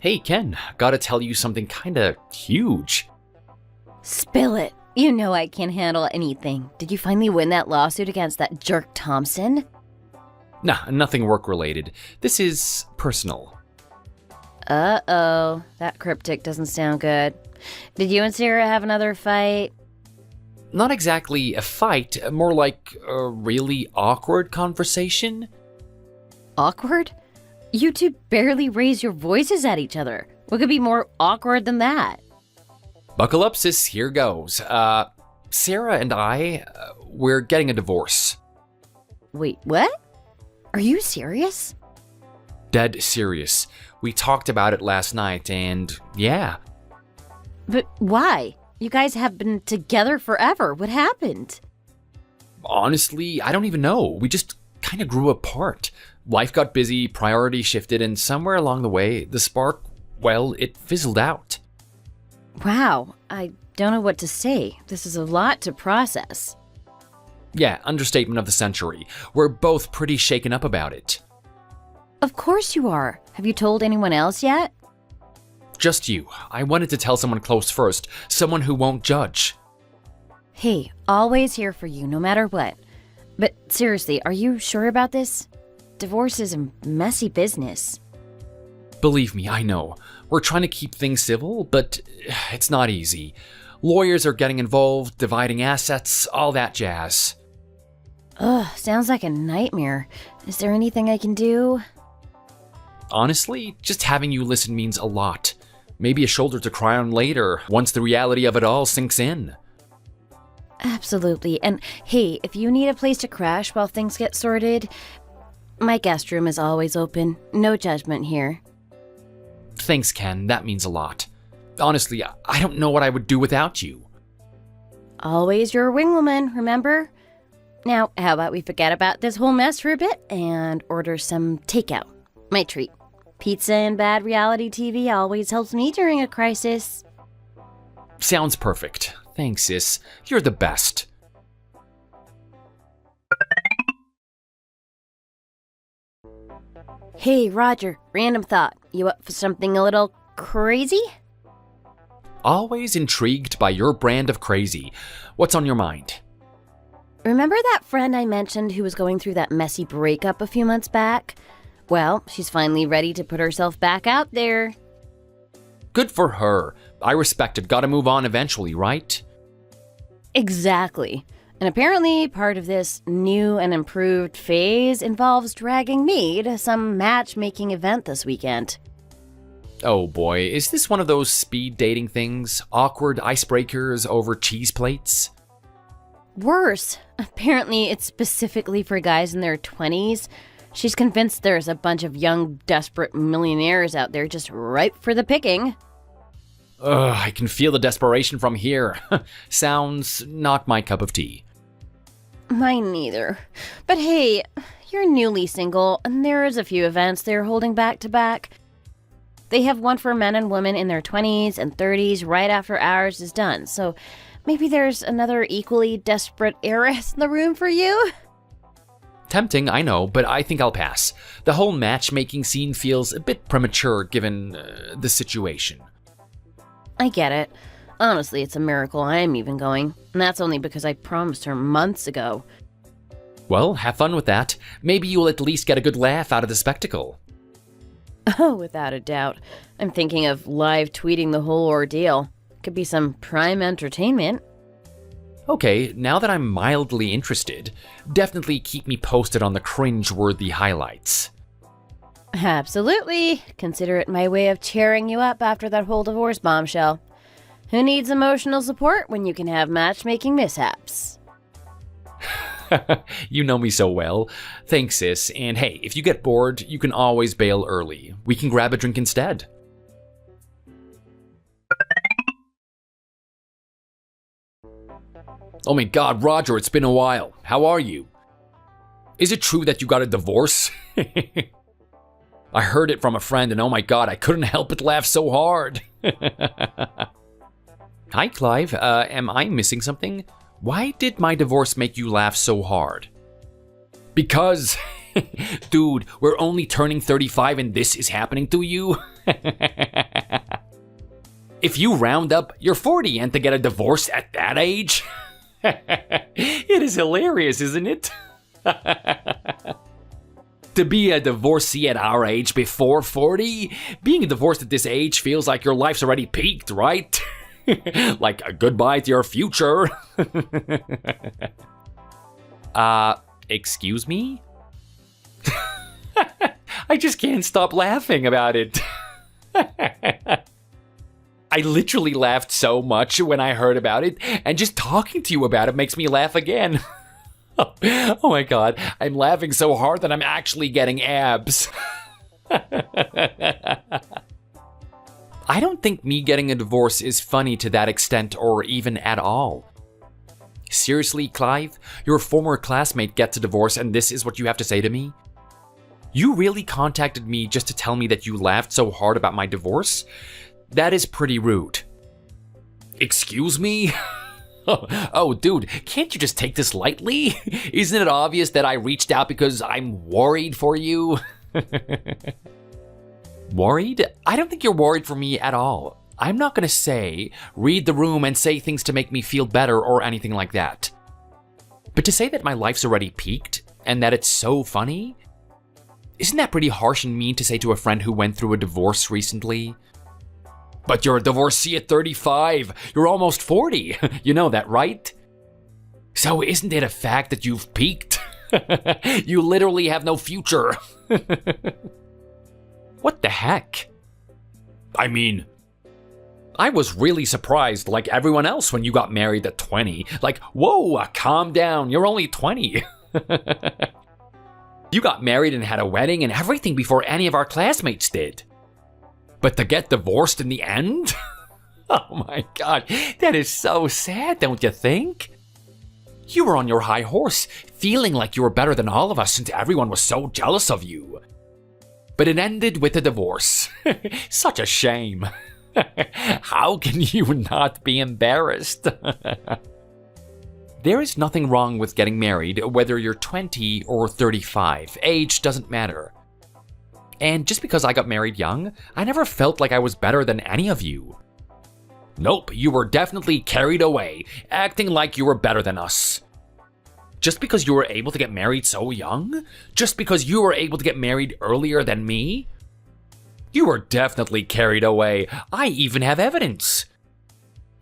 Hey Ken, gotta tell you something kinda huge. Spill it. You know I can't handle anything. Did you finally win that lawsuit against that jerk Thompson? Nah, nothing work-related. This is personal. Uh-oh. That cryptic doesn't sound good. Did you and Sarah have another fight? Not exactly a fight, more like a really awkward conversation. Awkward? You two barely raise your voices at each other. What could be more awkward than that? Buckle up, sis, here goes. Sarah and I, we're getting a divorce. Wait, what? Are you serious? Dead serious. We talked about it last night, and yeah. But why? You guys have been together forever. What happened? Honestly, I don't even know. We just kind of grew apart. Life got busy, priorities shifted, and somewhere along the way, the spark, well, it fizzled out. Wow, I don't know what to say. This is a lot to process. Yeah, understatement of the century. We're both pretty shaken up about it. Of course you are. Have you told anyone else yet? Just you. I wanted to tell someone close first, someone who won't judge. Hey, always here for you, no matter what. But seriously, are you sure about this? Divorce is a messy business. Believe me, I know. We're trying to keep things civil, but it's not easy. Lawyers are getting involved, dividing assets, all that jazz. Ugh, sounds like a nightmare. Is there anything I can do? Honestly, just having you listen means a lot. Maybe a shoulder to cry on later, once the reality of it all sinks in. Absolutely. And hey, if you need a place to crash while things get sorted, my guest room is always open. No judgment here. Thanks, Ken. That means a lot. Honestly, I don't know what I would do without you. Always your wingwoman, remember? Now, how about we forget about this whole mess for a bit and order some takeout? My treat. Pizza and bad reality TV always helps me during a crisis. Sounds perfect. Thanks, sis. You're the best. Hey, Roger, random thought. You up for something a little crazy? Always intrigued by your brand of crazy. What's on your mind? Remember that friend I mentioned who was going through that messy breakup a few months back? Well, she's finally ready to put herself back out there. Good for her. I respect it. Gotta move on eventually, right? Exactly. And apparently part of this new and improved phase involves dragging me to some matchmaking event this weekend. Oh boy, is this one of those speed dating things? Awkward icebreakers over cheese plates? Worse. Apparently it's specifically for guys in their 20s. She's convinced there's a bunch of young, desperate millionaires out there just ripe for the picking. Ugh, I can feel the desperation from here. Sounds not my cup of tea. Mine neither. But hey, you're newly single, and there is a few events they're holding back to back. They have one for men and women in their 20s and 30s right after ours is done, so maybe there's another equally desperate heiress in the room for you? Tempting, I know, but I think I'll pass. The whole matchmaking scene feels a bit premature given the situation. I get it. Honestly, it's a miracle I'm even going, and that's only because I promised her months ago. Well, have fun with that. Maybe you'll at least get a good laugh out of the spectacle. Oh, without a doubt. I'm thinking of live tweeting the whole ordeal. Could be some prime entertainment. Okay, now that I'm mildly interested, definitely keep me posted on the cringe-worthy highlights. Absolutely. Consider it my way of cheering you up after that whole divorce bombshell. Who needs emotional support when you can have matchmaking mishaps? You know me so well. Thanks, sis. And hey, if you get bored, you can always bail early. We can grab a drink instead. Oh my god, Roger, it's been a while. How are you? Is it true that you got a divorce? I heard it from a friend and oh my god, I couldn't help but laugh so hard. Hi, Clive. Am I missing something? Why did my divorce make you laugh so hard? Because Dude, we're only turning 35 and this is happening to you? If you round up, you're 40 and to get a divorce at that age? It is hilarious, isn't it? To be a divorcee at our age before 40? Being divorced at this age feels like your life's already peaked, right? Like a goodbye to your future. Excuse me? I just can't stop laughing about it. I literally laughed so much when I heard about it, and just talking to you about it makes me laugh again. Oh my god, I'm laughing so hard that I'm actually getting abs. I don't think me getting a divorce is funny to that extent or even at all. Seriously, Clive? Your former classmate gets a divorce and this is what you have to say to me? You really contacted me just to tell me that you laughed so hard about my divorce? That is pretty rude. Excuse me? Oh, dude, can't you just take this lightly? Isn't it obvious that I reached out because I'm worried for you? Worried? I don't think you're worried for me at all. I'm not gonna say, read the room and say things to make me feel better or anything like that. But to say that my life's already peaked, and that it's so funny? Isn't that pretty harsh and mean to say to a friend who went through a divorce recently? But you're a divorcee at 35. You're almost 40. You know that, right? So isn't it a fact that you've peaked? You literally have no future. What the heck? I mean, I was really surprised like everyone else when you got married at 20. Like, whoa, calm down. You're only 20. You got married and had a wedding and everything before any of our classmates did. But to get divorced in the end? Oh my god, that is so sad, don't you think? You were on your high horse, feeling like you were better than all of us since everyone was so jealous of you. But it ended with a divorce. Such a shame. How can you not be embarrassed? There is nothing wrong with getting married, whether you're 20 or 35. Age doesn't matter. And just because I got married young, I never felt like I was better than any of you. Nope, you were definitely carried away, acting like you were better than us. Just because you were able to get married so young? Just because you were able to get married earlier than me? You were definitely carried away. I even have evidence.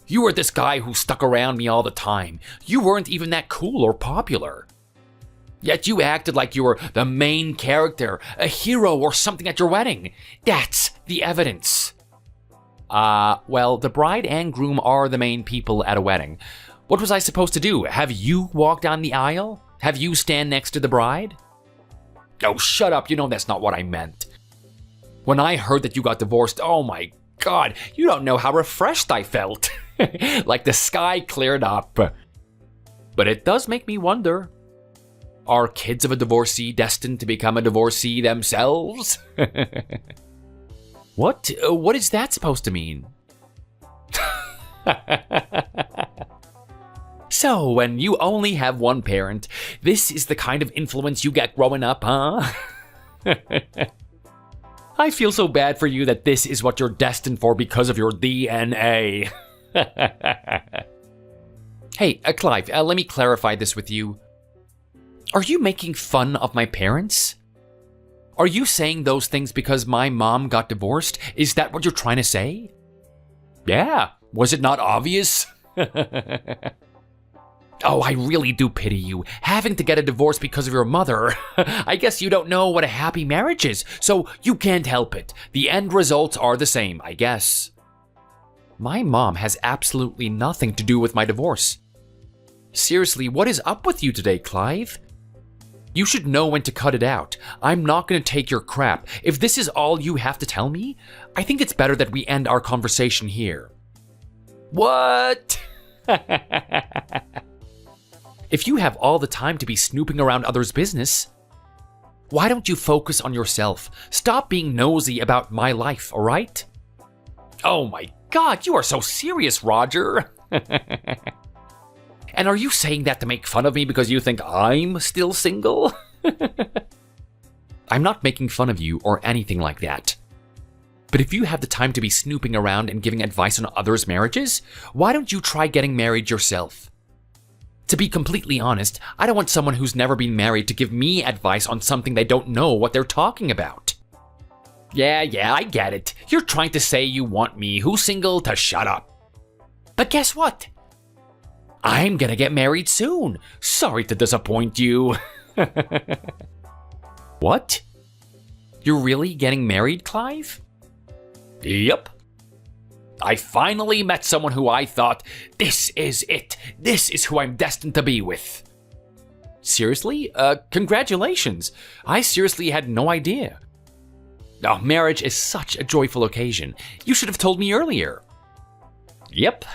You were this guy who stuck around me all the time. You weren't even that cool or popular. Yet you acted like you were the main character, a hero or something at your wedding. That's the evidence. Well, the bride and groom are the main people at a wedding. What was I supposed to do? Have you walk down the aisle? Have you stand next to the bride? Oh, shut up. You know that's not what I meant. When I heard that you got divorced, oh my god, you don't know how refreshed I felt. Like the sky cleared up. But it does make me wonder. Are kids of a divorcee destined to become a divorcee themselves? What is that supposed to mean? So, when you only have one parent, this is the kind of influence you get growing up, huh? I feel so bad for you that this is what you're destined for because of your DNA. Hey, Clive, let me clarify this with you. Are you making fun of my parents? Are you saying those things because my mom got divorced? Is that what you're trying to say? Yeah, was it not obvious? Oh, I really do pity you, having to get a divorce because of your mother. I guess you don't know what a happy marriage is, so you can't help it. The end results are the same, I guess. My mom has absolutely nothing to do with my divorce. Seriously, what is up with you today, Clive? You should know when to cut it out. I'm not going to take your crap. If this is all you have to tell me, I think it's better that we end our conversation here. What? If you have all the time to be snooping around others' business, why don't you focus on yourself? Stop being nosy about my life, alright? Oh my god, you are so serious, Roger. And are you saying that to make fun of me because you think I'm still single? I'm not making fun of you or anything like that. But if you have the time to be snooping around and giving advice on others' marriages, why don't you try getting married yourself? To be completely honest, I don't want someone who's never been married to give me advice on something they don't know what they're talking about. Yeah, I get it. You're trying to say you want me, who's single, to shut up. But guess what? I'm gonna get married soon. Sorry to disappoint you. What? You're really getting married, Clive? Yep. I finally met someone who I thought, this is it. This is who I'm destined to be with. Seriously? Congratulations. I seriously had no idea. Oh, marriage is such a joyful occasion. You should have told me earlier. Yep.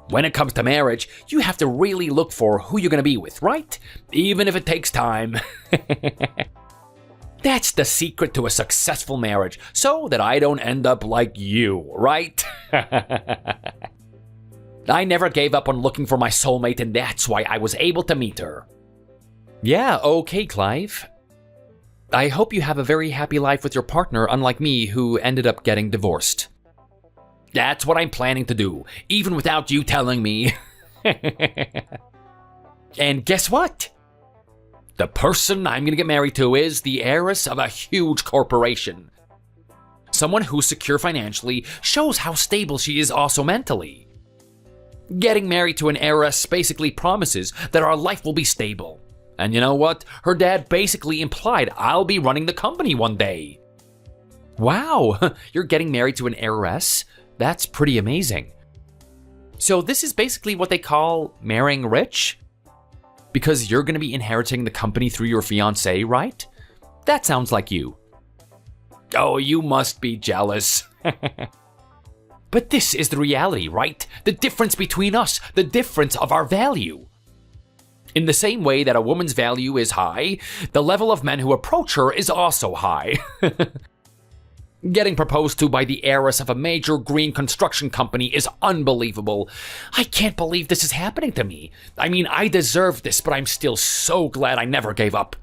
When it comes to marriage, you have to really look for who you're gonna be with, right? Even if it takes time. That's the secret to a successful marriage, so that I don't end up like you, right? I never gave up on looking for my soulmate, and that's why I was able to meet her. Yeah, okay, Clive. I hope you have a very happy life with your partner, unlike me, who ended up getting divorced. That's what I'm planning to do, even without you telling me. And guess what? The person I'm gonna get married to is the heiress of a huge corporation. Someone who's secure financially shows how stable she is also mentally. Getting married to an heiress basically promises that our life will be stable. And you know what? Her dad basically implied I'll be running the company one day. Wow, you're getting married to an heiress? That's pretty amazing. So this is basically what they call marrying rich? Because you're going to be inheriting the company through your fiancé, right? That sounds like you. Oh, you must be jealous. But this is the reality, right? The difference between us, the difference of our value. In the same way that a woman's value is high, the level of men who approach her is also high. Getting proposed to by the heiress of a major green construction company is unbelievable. I can't believe this is happening to me. I mean, I deserve this, but I'm still so glad I never gave up.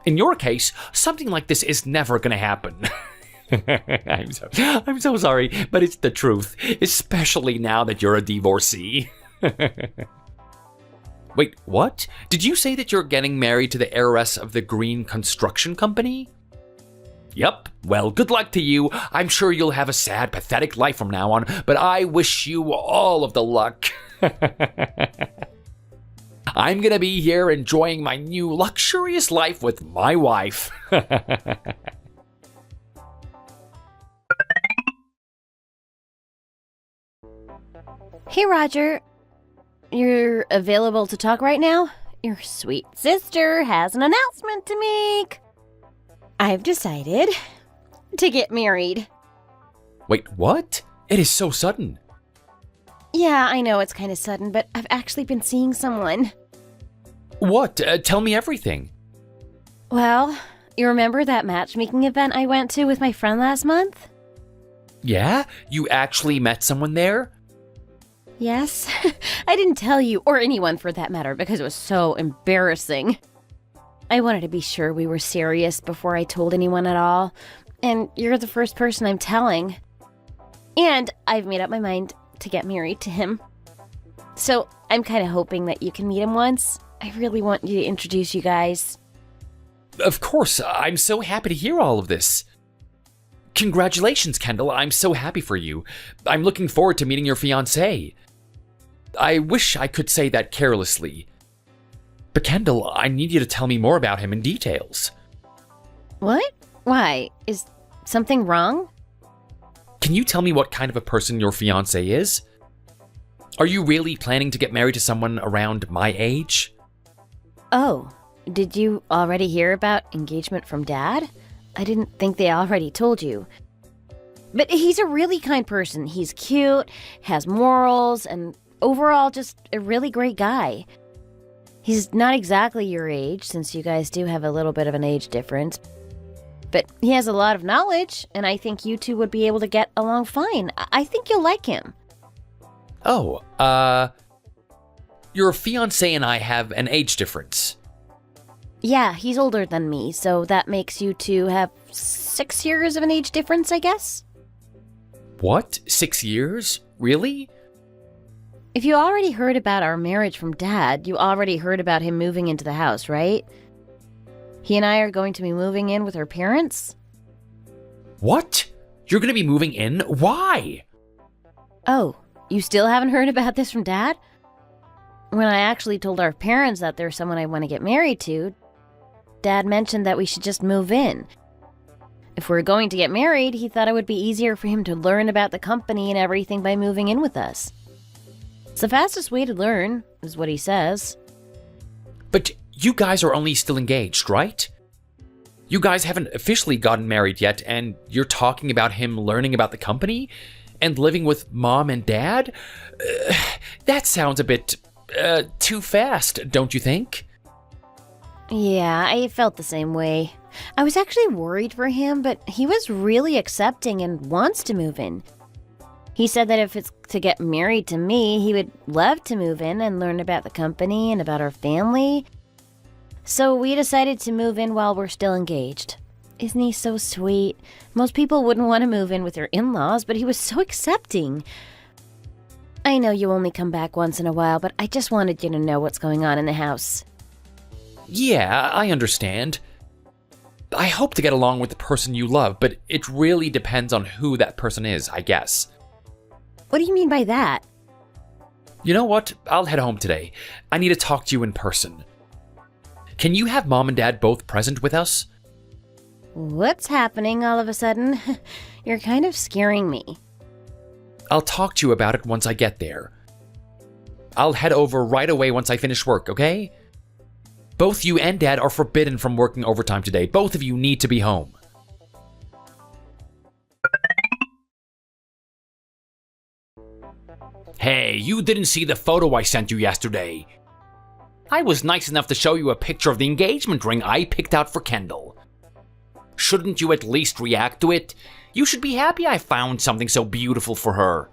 In your case, something like this is never gonna happen. I'm so sorry, but it's the truth, especially now that you're a divorcee. Wait, what? Did you say that you're getting married to the heiress of the green construction company? Yep, well, good luck to you. I'm sure you'll have a sad, pathetic life from now on, but I wish you all of the luck. I'm gonna be here enjoying my new luxurious life with my wife. Hey, Roger. You're available to talk right now? Your sweet sister has an announcement to make. I've decided to get married. Wait, what? It is so sudden. Yeah, I know it's kind of sudden, but I've actually been seeing someone. What? Tell me everything. Well, you remember that matchmaking event I went to with my friend last month? Yeah? You actually met someone there? Yes. I didn't tell you, or anyone for that matter, because it was so embarrassing. I wanted to be sure we were serious before I told anyone at all, and you're the first person I'm telling. And I've made up my mind to get married to him. So I'm kind of hoping that you can meet him once. I really want you to introduce you guys. Of course, I'm so happy to hear all of this. Congratulations, Kendall, I'm so happy for you. I'm looking forward to meeting your fiancé. I wish I could say that carelessly. But Kendall, I need you to tell me more about him in details. What? Why? Is something wrong? Can you tell me what kind of a person your fiancé is? Are you really planning to get married to someone around my age? Oh, did you already hear about engagement from Dad? I didn't think they already told you. But he's a really kind person. He's cute, has morals, and overall just a really great guy. He's not exactly your age, since you guys do have a little bit of an age difference. But he has a lot of knowledge, and I think you two would be able to get along fine. I think you'll like him. Oh, your fiancé and I have an age difference. Yeah, he's older than me, so that makes you two have 6 years of an age difference, I guess? What? 6 years? Really? If you already heard about our marriage from Dad, you already heard about him moving into the house, right? He and I are going to be moving in with our parents? What? You're gonna be moving in? Why? Oh, you still haven't heard about this from Dad? When I actually told our parents that there's someone I want to get married to, Dad mentioned that we should just move in. If we're going to get married, he thought it would be easier for him to learn about the company and everything by moving in with us. It's the fastest way to learn, is what he says. But you guys are only still engaged, right? You guys haven't officially gotten married yet, and you're talking about him learning about the company? And living with Mom and Dad? That sounds a bit, too fast, don't you think? Yeah, I felt the same way. I was actually worried for him, but he was really accepting and wants to move in. He said that if it's to get married to me, he would love to move in and learn about the company and about our family. So we decided to move in while we're still engaged. Isn't he so sweet? Most people wouldn't want to move in with their in-laws, but he was so accepting. I know you only come back once in a while, but I just wanted you to know what's going on in the house. Yeah, I understand. I hope to get along with the person you love, but it really depends on who that person is, I guess. What do you mean by that? You know what? I'll head home today. I need to talk to you in person. Can you have Mom and Dad both present with us? What's happening all of a sudden? You're kind of scaring me. I'll talk to you about it once I get there. I'll head over right away once I finish work, okay? Both you and Dad are forbidden from working overtime today. Both of you need to be home. Hey, you didn't see the photo I sent you yesterday. I was nice enough to show you a picture of the engagement ring I picked out for Kendall. Shouldn't you at least react to it? You should be happy I found something so beautiful for her.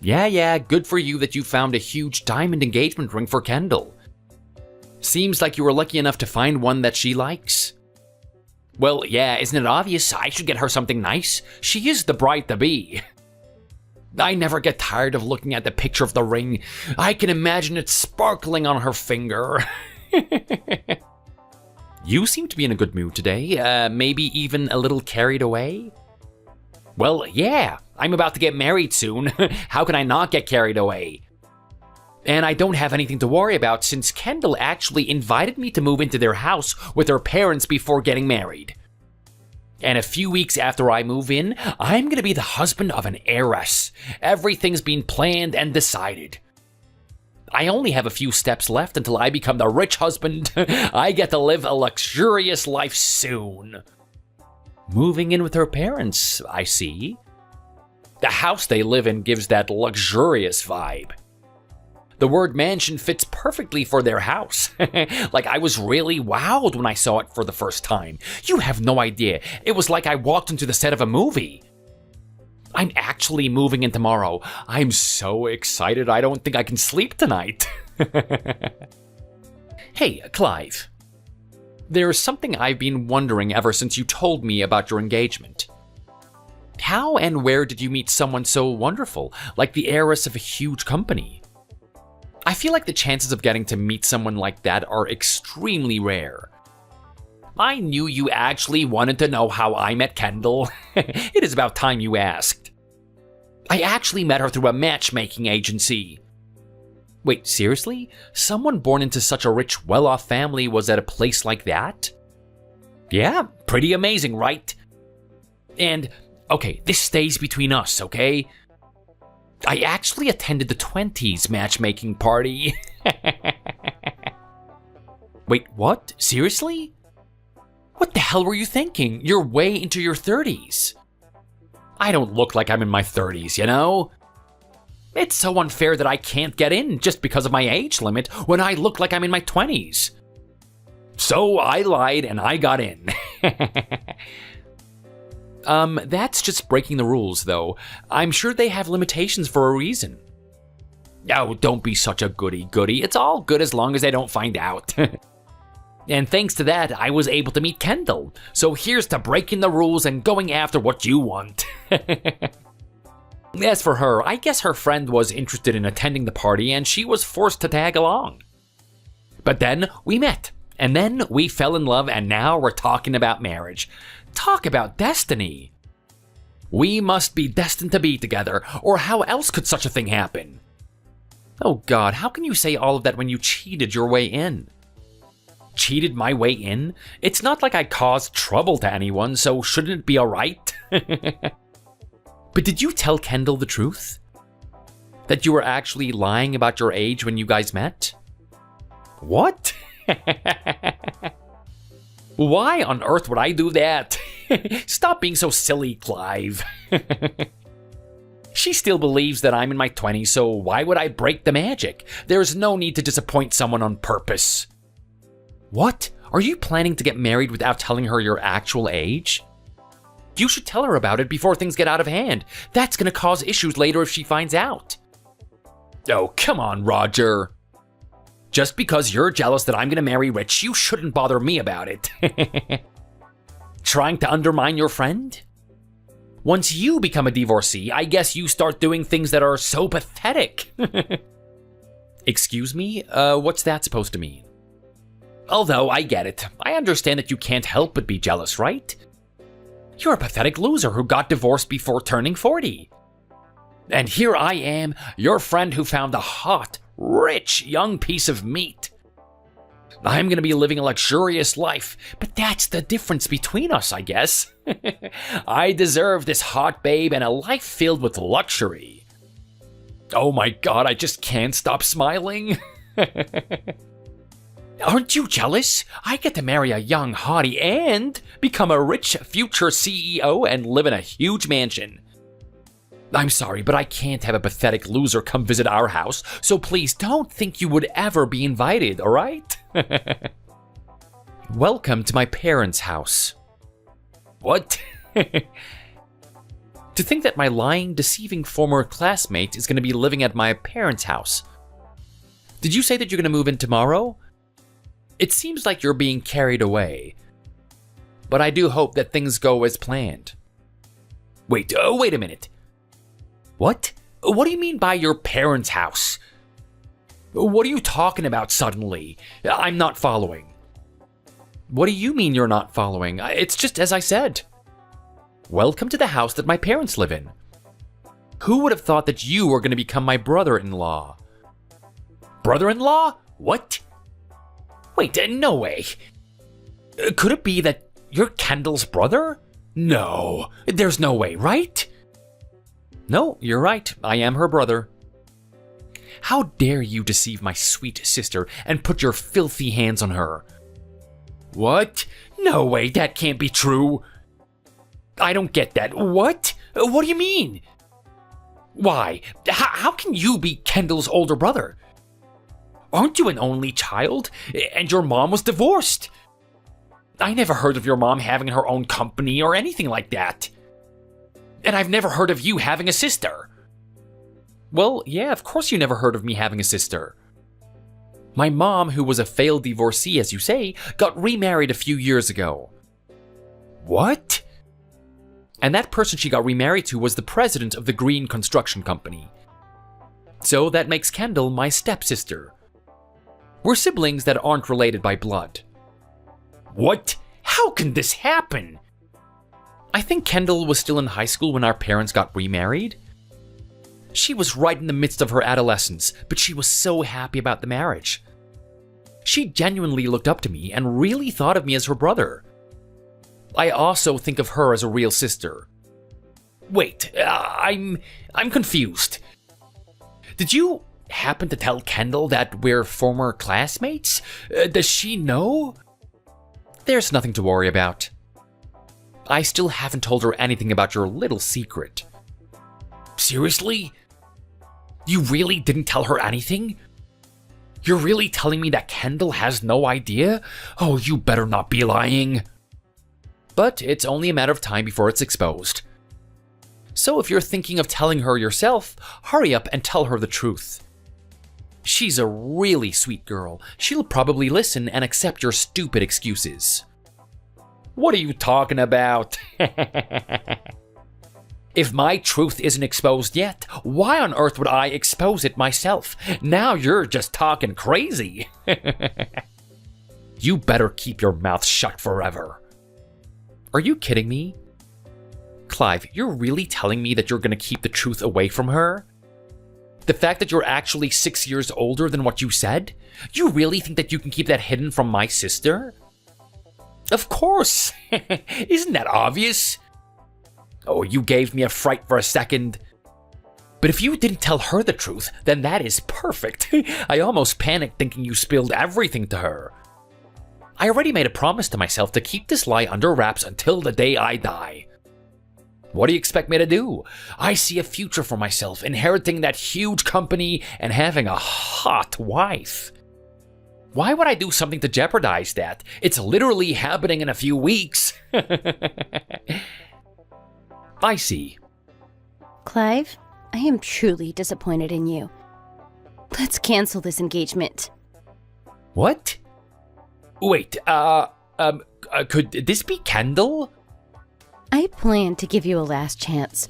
Yeah, good for you that you found a huge diamond engagement ring for Kendall. Seems like you were lucky enough to find one that she likes. Well, yeah, isn't it obvious? I should get her something nice. She is the bride-to-be. I never get tired of looking at the picture of the ring. I can imagine it sparkling on her finger. You seem to be in a good mood today. Maybe even a little carried away? Well, yeah, I'm about to get married soon. How can I not get carried away? And I don't have anything to worry about since Kendall actually invited me to move into their house with her parents before getting married. And a few weeks after I move in, I'm gonna be the husband of an heiress. Everything's been planned and decided. I only have a few steps left until I become the rich husband. I get to live a luxurious life soon. Moving in with her parents, I see. The house they live in gives that luxurious vibe. The word mansion fits perfectly for their house. Like, I was really wowed when I saw it for the first time. You have no idea. It was like I walked into the set of a movie. I'm actually moving in tomorrow. I'm so excited I don't think I can sleep tonight. Hey, Clive. There's something I've been wondering ever since you told me about your engagement. How and where did you meet someone so wonderful, like the heiress of a huge company? I feel like the chances of getting to meet someone like that are extremely rare. I knew you actually wanted to know how I met Kendall. It is about time you asked. I actually met her through a matchmaking agency. Wait, seriously? Someone born into such a rich, well-off family was at a place like that? Yeah, pretty amazing, right? And, okay, this stays between us, okay? I actually attended the 20s matchmaking party. Wait, what? Seriously? What the hell were you thinking? You're way into your 30s. I don't look like I'm in my 30s, you know? It's so unfair that I can't get in just because of my age limit when I look like I'm in my 20s. So I lied and I got in. That's just breaking the rules, though. I'm sure they have limitations for a reason. Oh, don't be such a goody-goody. It's all good as long as they don't find out. And thanks to that, I was able to meet Kendall. So here's to breaking the rules and going after what you want. As for her, I guess her friend was interested in attending the party and she was forced to tag along. But then we met, and then we fell in love, and now we're talking about marriage. Talk about destiny. We must be destined to be together, or how else could such a thing happen? Oh God, how can you say all of that when you cheated your way in? Cheated my way in? It's not like I caused trouble to anyone, so shouldn't it be alright? But did you tell Kendall the truth? That you were actually lying about your age when you guys met? What? Why on earth would I do that? Stop being so silly, Clive. She still believes that I'm in my 20s, so why would I break the magic? There's no need to disappoint someone on purpose. What? Are you planning to get married without telling her your actual age? You should tell her about it before things get out of hand. That's gonna cause issues later if she finds out. Oh, come on, Roger. Just because you're jealous that I'm gonna marry rich, you shouldn't bother me about it. Trying to undermine your friend? Once you become a divorcee, I guess you start doing things that are so pathetic. Excuse me? What's that supposed to mean? Although, I get it. I understand that you can't help but be jealous, right? You're a pathetic loser who got divorced before turning 40. And here I am, your friend who found a hot, rich, young piece of meat. I'm gonna be living a luxurious life, but that's the difference between us, I guess. I deserve this hot babe and a life filled with luxury. Oh my God, I just can't stop smiling. Aren't you jealous? I get to marry a young hottie and become a rich future CEO and live in a huge mansion. I'm sorry, but I can't have a pathetic loser come visit our house, so please don't think you would ever be invited, alright? Welcome to my parents' house. What? To think that my lying, deceiving former classmate is going to be living at my parents' house. Did you say that you're going to move in tomorrow? It seems like you're being carried away. But I do hope that things go as planned. Wait a minute. What? What do you mean by your parents' house? What are you talking about suddenly? I'm not following. What do you mean you're not following? It's just as I said. Welcome to the house that my parents live in. Who would have thought that you were going to become my brother-in-law? Brother-in-law? What? Wait, no way. Could it be that you're Kendall's brother? No, there's no way, right? No, you're right. I am her brother. How dare you deceive my sweet sister and put your filthy hands on her? What? No way, that can't be true. I don't get that. What? What do you mean? Why? How can you be Kendall's older brother? Aren't you an only child? And your mom was divorced. I never heard of your mom having her own company or anything like that. And I've never heard of you having a sister. Well, yeah, of course you never heard of me having a sister. My mom, who was a failed divorcee, as you say, got remarried a few years ago. What? And that person she got remarried to was the president of the Green Construction Company. So that makes Kendall my stepsister. We're siblings that aren't related by blood. What? How can this happen? I think Kendall was still in high school when our parents got remarried. She was right in the midst of her adolescence, but she was so happy about the marriage. She genuinely looked up to me and really thought of me as her brother. I also think of her as a real sister. Wait, I'm confused. Did you happen to tell Kendall that we're former classmates? Does she know? There's nothing to worry about. I still haven't told her anything about your little secret. Seriously? You really didn't tell her anything? You're really telling me that Kendall has no idea? Oh, you better not be lying. But it's only a matter of time before it's exposed. So if you're thinking of telling her yourself, hurry up and tell her the truth. She's a really sweet girl. She'll probably listen and accept your stupid excuses. What are you talking about? If my truth isn't exposed yet, why on earth would I expose it myself? Now you're just talking crazy. You better keep your mouth shut forever. Are you kidding me? Clive, you're really telling me that you're going to keep the truth away from her? The fact that you're actually 6 years older than what you said? You really think that you can keep that hidden from my sister? Of course! Isn't that obvious? Oh, you gave me a fright for a second. But if you didn't tell her the truth, then that is perfect. I almost panicked thinking you spilled everything to her. I already made a promise to myself to keep this lie under wraps until the day I die. What do you expect me to do? I see a future for myself, inheriting that huge company and having a hot wife. Why would I do something to jeopardize that? It's literally happening in a few weeks. I see. Clive, I am truly disappointed in you. Let's cancel this engagement. What? Wait, could this be Kendall? I planned to give you a last chance.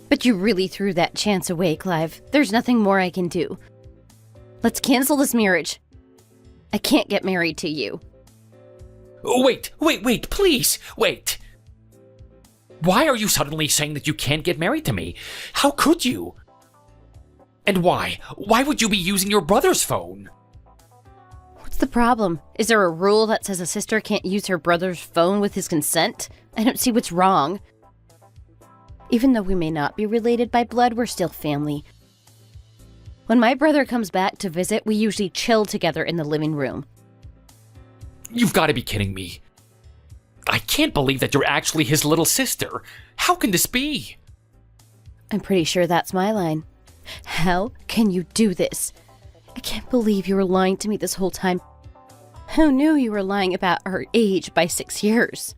But you really threw that chance away, Clive. There's nothing more I can do. Let's cancel this marriage. I can't get married to you. Wait, please, wait. Why are you suddenly saying that you can't get married to me? How could you? And why? Why would you be using your brother's phone? What's the problem? Is there a rule that says a sister can't use her brother's phone with his consent? I don't see what's wrong. Even though we may not be related by blood, we're still family. When my brother comes back to visit, we usually chill together in the living room. You've got to be kidding me. I can't believe that you're actually his little sister. How can this be? I'm pretty sure that's my line. How can you do this? I can't believe you were lying to me this whole time. Who knew you were lying about our age by 6 years?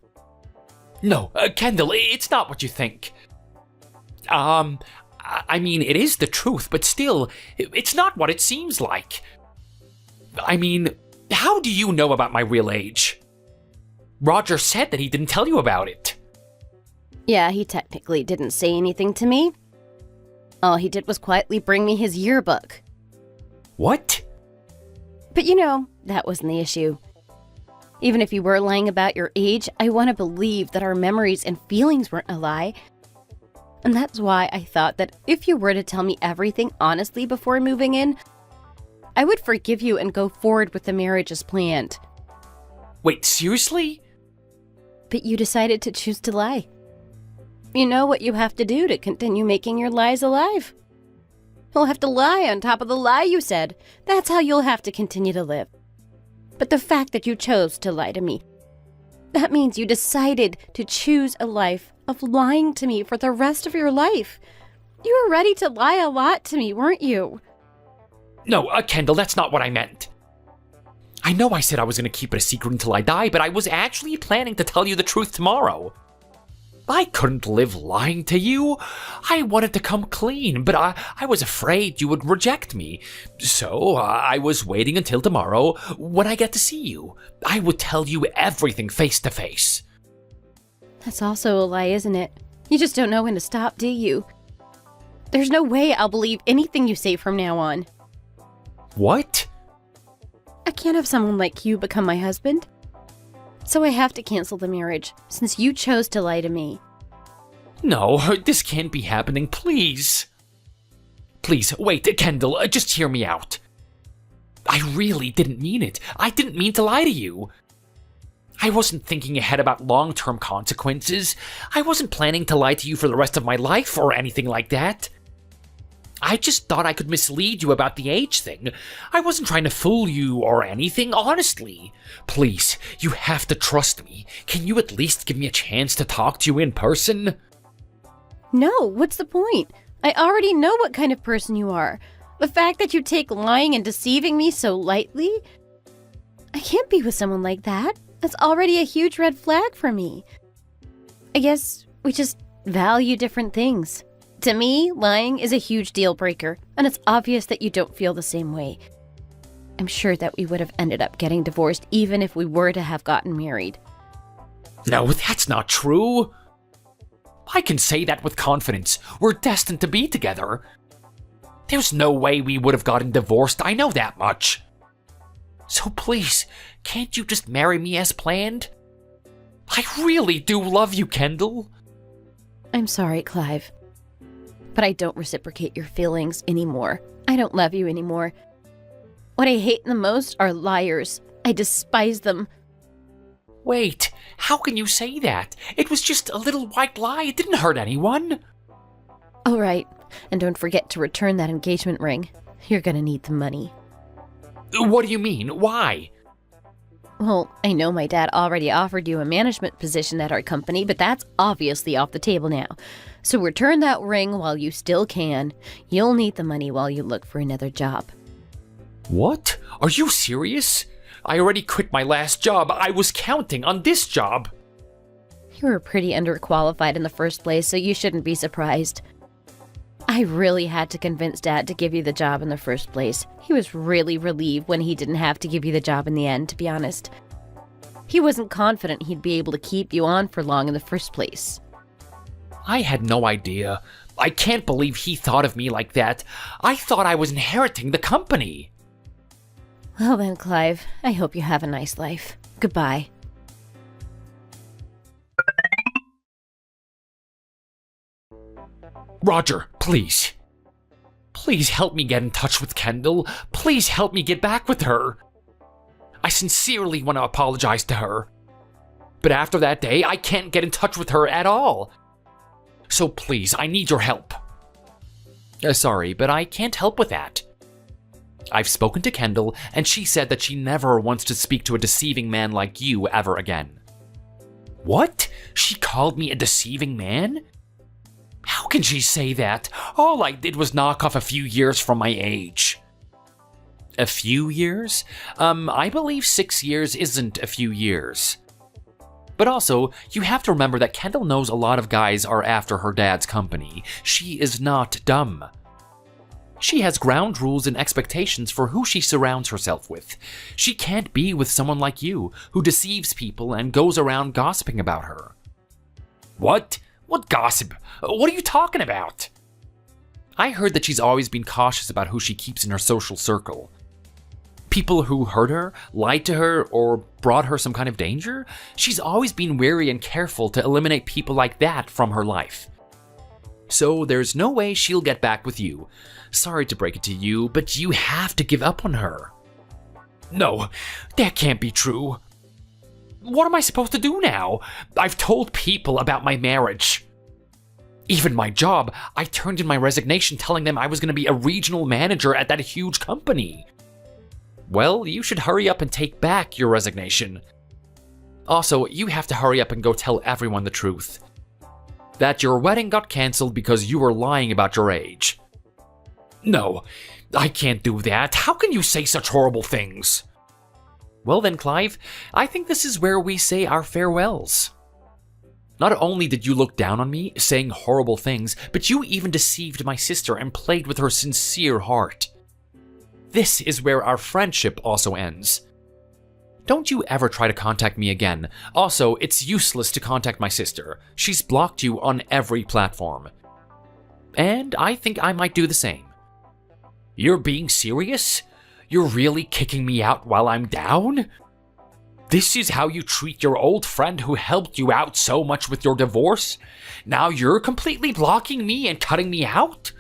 No, Kendall, it's not what you think. I mean, it is the truth, but still, it's not what it seems like. I mean, how do you know about my real age? Roger said that he didn't tell you about it. Yeah, he technically didn't say anything to me. All he did was quietly bring me his yearbook. What? But you know, that wasn't the issue. Even if you were lying about your age, I want to believe that our memories and feelings weren't a lie. And that's why I thought that if you were to tell me everything honestly before moving in, I would forgive you and go forward with the marriage as planned. Wait, seriously? But you decided to choose to lie. You know what you have to do to continue making your lies alive. You'll have to lie on top of the lie you said. That's how you'll have to continue to live. But the fact that you chose to lie to me, that means you decided to choose a life of lying to me for the rest of your life. You were ready to lie a lot to me, weren't you? No, Kendall, that's not what I meant. I know I said I was going to keep it a secret until I die, but I was actually planning to tell you the truth tomorrow. I couldn't live lying to you. I wanted to come clean, but I was afraid you would reject me. So I was waiting until tomorrow when I get to see you. I would tell you everything face to face. That's also a lie, isn't it? You just don't know when to stop, do you? There's no way I'll believe anything you say from now on. What? I can't have someone like you become my husband. So I have to cancel the marriage, since you chose to lie to me. No, this can't be happening, please. Please, wait, Kendall, just hear me out. I really didn't mean it. I didn't mean to lie to you. I wasn't thinking ahead about long-term consequences. I wasn't planning to lie to you for the rest of my life or anything like that. I just thought I could mislead you about the age thing. I wasn't trying to fool you or anything, honestly. Please, you have to trust me. Can you at least give me a chance to talk to you in person? No, what's the point? I already know what kind of person you are. The fact that you take lying and deceiving me so lightly? I can't be with someone like that. That's already a huge red flag for me. I guess we just value different things. To me, lying is a huge deal breaker, and it's obvious that you don't feel the same way. I'm sure that we would have ended up getting divorced even if we were to have gotten married. No, that's not true. I can say that with confidence. We're destined to be together. There's no way we would have gotten divorced, I know that much. So please, can't you just marry me as planned? I really do love you, Kendall. I'm sorry, Clive. But I don't reciprocate your feelings anymore. I don't love you anymore. What I hate the most are liars. I despise them. Wait, how can you say that? It was just a little white lie. It didn't hurt anyone. All right, and don't forget to return that engagement ring. You're gonna need the money. What do you mean? Why? Well, I know my dad already offered you a management position at our company, but that's obviously off the table now. So return that ring while you still can. You'll need the money while you look for another job. What? Are you serious? I already quit my last job. I was counting on this job. You were pretty underqualified in the first place, so you shouldn't be surprised. I really had to convince Dad to give you the job in the first place. He was really relieved when he didn't have to give you the job in the end, to be honest. He wasn't confident he'd be able to keep you on for long in the first place. I had no idea. I can't believe he thought of me like that. I thought I was inheriting the company. Well then, Clive, I hope you have a nice life. Goodbye. Roger, please. Please help me get in touch with Kendall. Please help me get back with her. I sincerely want to apologize to her. But after that day, I can't get in touch with her at all. So please, I need your help. Sorry, but I can't help with that. I've spoken to Kendall, and she said that she never wants to speak to a deceiving man like you ever again. What? She called me a deceiving man? How can she say that? All I did was knock off a few years from my age. A few years? I believe 6 years isn't a few years. But also, you have to remember that Kendall knows a lot of guys are after her dad's company. She is not dumb. She has ground rules and expectations for who she surrounds herself with. She can't be with someone like you, who deceives people and goes around gossiping about her. What? What gossip? What are you talking about? I heard that she's always been cautious about who she keeps in her social circle. People who hurt her, lied to her, or brought her some kind of danger? She's always been wary and careful to eliminate people like that from her life. So there's no way she'll get back with you. Sorry to break it to you, but you have to give up on her. No, that can't be true. What am I supposed to do now? I've told people about my marriage. Even my job, I turned in my resignation telling them I was going to be a regional manager at that huge company. Well, you should hurry up and take back your resignation. Also, you have to hurry up and go tell everyone the truth. That your wedding got cancelled because you were lying about your age. No, I can't do that. How can you say such horrible things? Well then, Clive, I think this is where we say our farewells. Not only did you look down on me, saying horrible things, but you even deceived my sister and played with her sincere heart. This is where our friendship also ends. Don't you ever try to contact me again. Also, it's useless to contact my sister. She's blocked you on every platform. And I think I might do the same. You're being serious? You're really kicking me out while I'm down? This is how you treat your old friend who helped you out so much with your divorce? Now you're completely blocking me and cutting me out?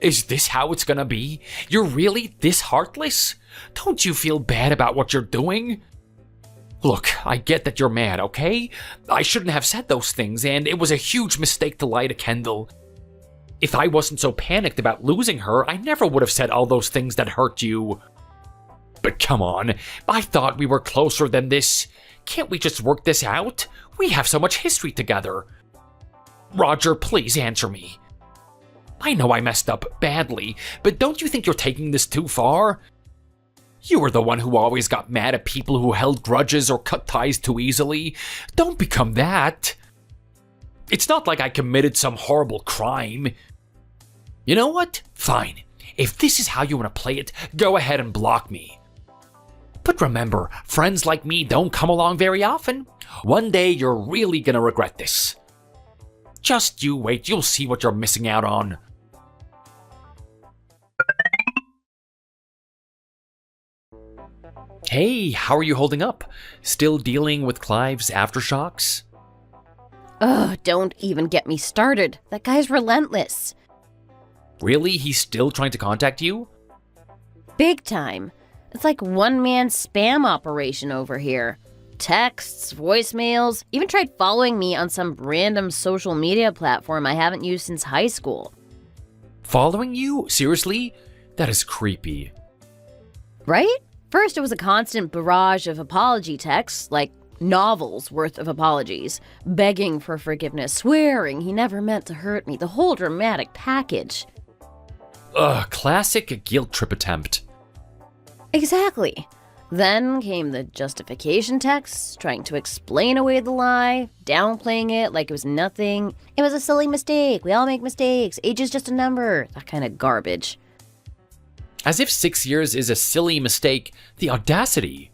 Is this how it's gonna be? You're really this heartless? Don't you feel bad about what you're doing? Look, I get that you're mad, okay? I shouldn't have said those things, and it was a huge mistake to lie to Kendall. If I wasn't so panicked about losing her, I never would have said all those things that hurt you. But come on, I thought we were closer than this. Can't we just work this out? We have so much history together. Roger, please answer me. I know I messed up badly, but don't you think you're taking this too far? You were the one who always got mad at people who held grudges or cut ties too easily. Don't become that. It's not like I committed some horrible crime. You know what? Fine. If this is how you want to play it, go ahead and block me. But remember, friends like me don't come along very often. One day you're really gonna regret this. Just you wait, you'll see what you're missing out on. Hey, how are you holding up? Still dealing with Clive's aftershocks? Ugh, don't even get me started. That guy's relentless. Really? He's still trying to contact you? Big time. It's like one-man spam operation over here. Texts, voicemails, even tried following me on some random social media platform I haven't used since high school. Following you? Seriously? That is creepy. Right? First, it was a constant barrage of apology texts, like novels worth of apologies, begging for forgiveness, swearing he never meant to hurt me, the whole dramatic package. Ugh, classic guilt trip attempt. Exactly. Then came the justification texts, trying to explain away the lie, downplaying it like it was nothing. It was a silly mistake. We all make mistakes. Age is just a number. That kind of garbage. As if 6 years is a silly mistake. The audacity.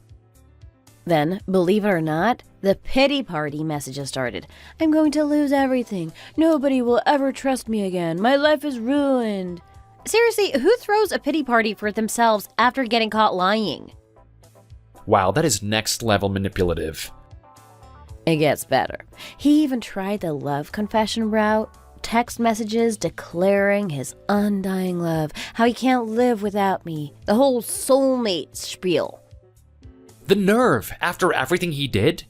Then, believe it or not, the pity party messages started. I'm going to lose everything. Nobody will ever trust me again. My life is ruined. Seriously, who throws a pity party for themselves after getting caught lying? Wow, that is next level manipulative. It gets better. He even tried the love confession route. Text messages declaring his undying love, how he can't live without me, the whole soulmate spiel. The nerve, after everything he did?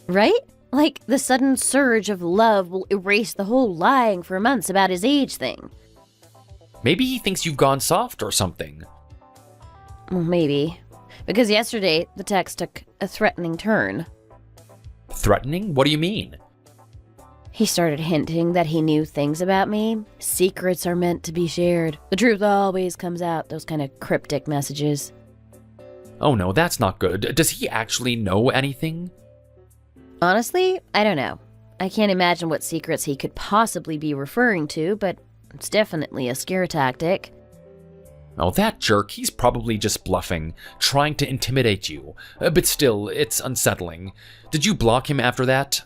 Right? Like the sudden surge of love will erase the whole lying for months about his age thing. Maybe he thinks you've gone soft or something. Well, maybe. Because yesterday, the text took a threatening turn. Threatening? What do you mean? He started hinting that he knew things about me. Secrets are meant to be shared. The truth always comes out. Those kind of cryptic messages. Oh no, that's not good. Does he actually know anything? Honestly, I don't know. I can't imagine what secrets he could possibly be referring to, but it's definitely a scare tactic. Oh, that jerk, he's probably just bluffing, trying to intimidate you. But still, it's unsettling. Did you block him after that?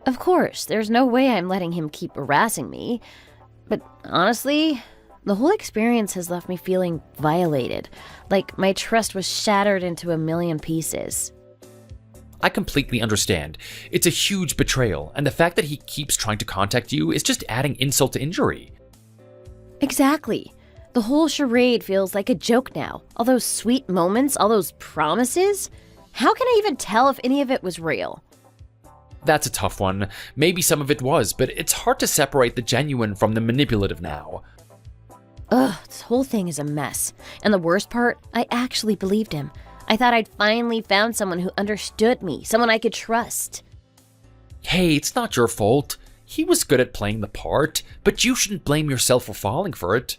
Of course, there's no way I'm letting him keep harassing me. But honestly, the whole experience has left me feeling violated. Like my trust was shattered into a million pieces. I completely understand. It's a huge betrayal, and the fact that he keeps trying to contact you is just adding insult to injury. Exactly. The whole charade feels like a joke now. All those sweet moments, all those promises. How can I even tell if any of it was real? That's a tough one. Maybe some of it was, but it's hard to separate the genuine from the manipulative now. Ugh, this whole thing is a mess. And the worst part, I actually believed him. I thought I'd finally found someone who understood me, someone I could trust. Hey, it's not your fault. He was good at playing the part, but you shouldn't blame yourself for falling for it.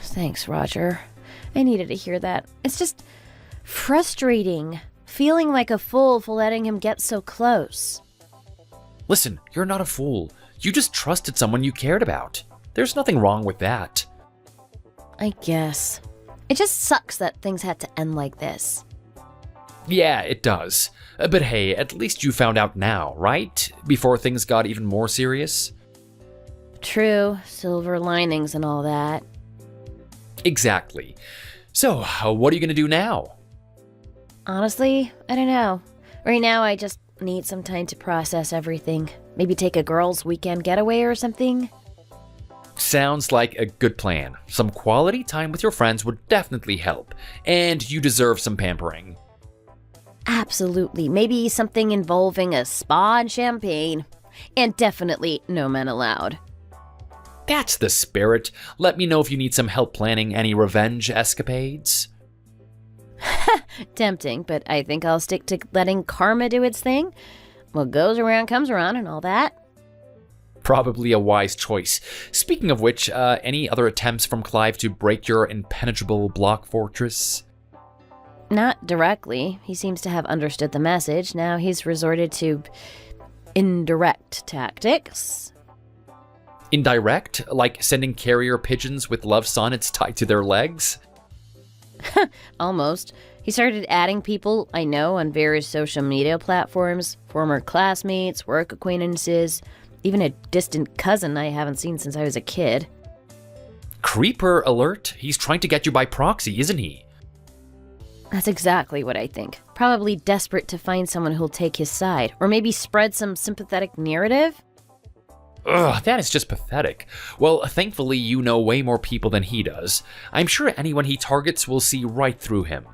Thanks, Roger. I needed to hear that. It's just frustrating, feeling like a fool for letting him get so close. Listen, you're not a fool. You just trusted someone you cared about. There's nothing wrong with that. I guess. It just sucks that things had to end like this. Yeah, it does. But hey, at least you found out now, right? Before things got even more serious? True, silver linings and all that. Exactly. So, what are you gonna do now? Honestly, I don't know. Right now, I just need some time to process everything. Maybe take a girls' weekend getaway or something. Sounds like a good plan. Some quality time with your friends would definitely help, and you deserve some pampering. Absolutely. Maybe something involving a spa and champagne. And definitely no men allowed. That's the spirit. Let me know if you need some help planning any revenge escapades. Tempting, but I think I'll stick to letting karma do its thing. What goes around comes around and all that. Probably a wise choice. Speaking of which, any other attempts from Clive to break your impenetrable block fortress? Not directly. He seems to have understood the message. Now he's resorted to indirect tactics. Indirect? Like sending carrier pigeons with love sonnets tied to their legs? Almost. He started adding people I know on various social media platforms, former classmates, work acquaintances, even a distant cousin I haven't seen since I was a kid. Creeper alert? He's trying to get you by proxy, isn't he? That's exactly what I think. Probably desperate to find someone who'll take his side, or maybe spread some sympathetic narrative. Ugh, that is just pathetic. Well, thankfully you know way more people than he does. I'm sure anyone he targets will see right through him.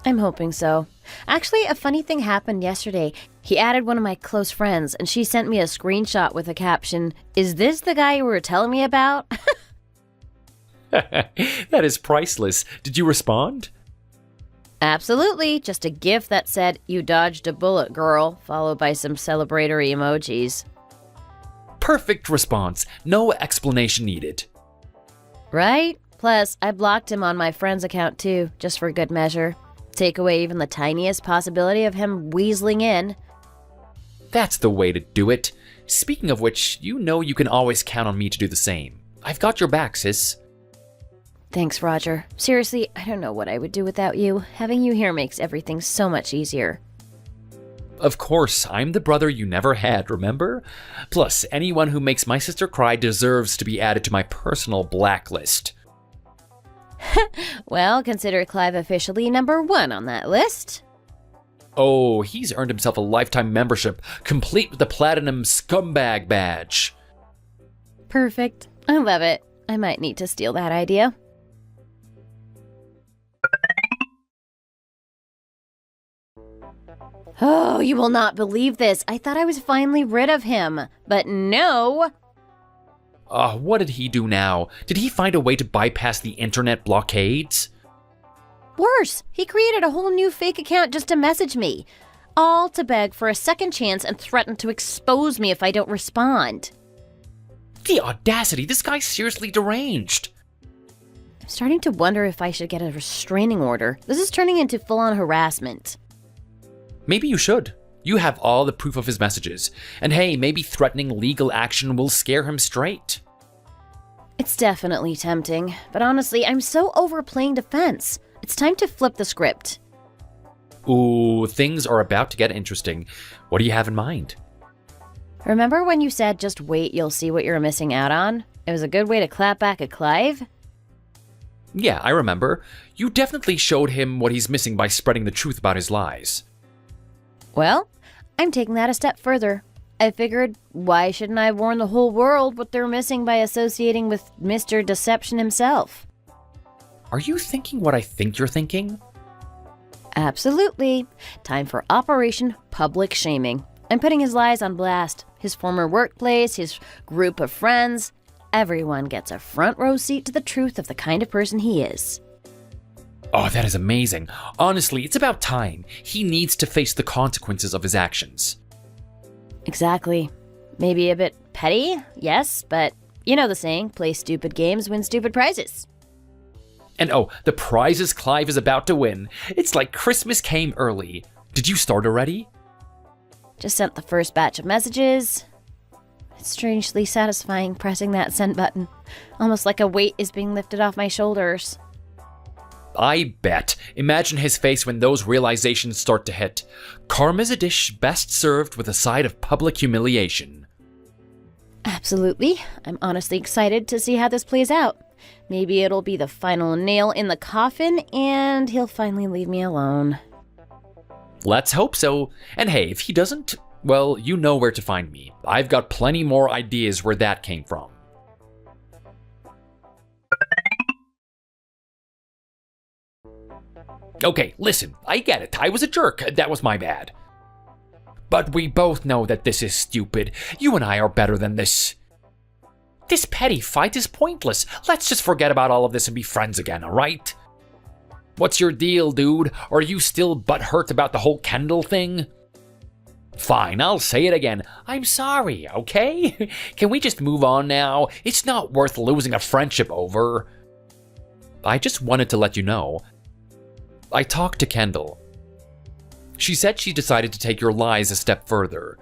I'm hoping so. Actually, a funny thing happened yesterday. He added one of my close friends, and she sent me a screenshot with a caption, "Is this the guy you were telling me about?" That is priceless. Did you respond? Absolutely. Just a gif that said, "You dodged a bullet, girl," followed by some celebratory emojis. Perfect response. No explanation needed. Right? Plus, I blocked him on my friend's account too, just for good measure. Take away even the tiniest possibility of him weaseling in. That's the way to do it. Speaking of which, you know you can always count on me to do the same. I've got your back, sis. Thanks, Roger. Seriously, I don't know what I would do without you. Having you here makes everything so much easier. Of course, I'm the brother you never had, remember? Plus, anyone who makes my sister cry deserves to be added to my personal blacklist. Well, consider Clive officially number 1 on that list. Oh, he's earned himself a lifetime membership, complete with the platinum scumbag badge. Perfect. I love it. I might need to steal that idea. Oh, you will not believe this. I thought I was finally rid of him, but no. What did he do now? Did he find a way to bypass the internet blockades? Worse, he created a whole new fake account just to message me, all to beg for a second chance and threaten to expose me if I don't respond. The audacity! This guy's seriously deranged! I'm starting to wonder if I should get a restraining order. This is turning into full-on harassment. Maybe you should. You have all the proof of his messages. And hey, maybe threatening legal action will scare him straight. It's definitely tempting, but honestly, I'm so over playing defense. It's time to flip the script. Ooh, things are about to get interesting. What do you have in mind? Remember when you said, "Just wait, you'll see what you're missing out on"? It was a good way to clap back at Clive. Yeah, I remember. You definitely showed him what he's missing by spreading the truth about his lies. Well, I'm taking that a step further. I figured, why shouldn't I warn the whole world what they're missing by associating with Mr. Deception himself? Are you thinking what I think you're thinking? Absolutely. Time for Operation Public Shaming. I'm putting his lies on blast. His former workplace, his group of friends. Everyone gets a front row seat to the truth of the kind of person he is. Oh, that is amazing. Honestly, it's about time. He needs to face the consequences of his actions. Exactly. Maybe a bit petty, yes, but you know the saying, play stupid games, win stupid prizes. And oh, the prizes Clive is about to win. It's like Christmas came early. Did you start already? Just sent the first batch of messages. It's strangely satisfying pressing that send button. Almost like a weight is being lifted off my shoulders. I bet. Imagine his face when those realizations start to hit. Karma's a dish best served with a side of public humiliation. Absolutely. I'm honestly excited to see how this plays out. Maybe it'll be the final nail in the coffin, and he'll finally leave me alone. Let's hope so. And hey, if he doesn't, well, you know where to find me. I've got plenty more ideas where that came from. Okay, listen, I get it. I was a jerk. That was my bad. But we both know that this is stupid. You and I are better than this. This petty fight is pointless. Let's just forget about all of this and be friends again, alright? What's your deal, dude? Are you still butthurt about the whole Kendall thing? Fine, I'll say it again. I'm sorry, okay? Can we just move on now? It's not worth losing a friendship over. I just wanted to let you know. I talked to Kendall. She said she decided to take your lies a step further.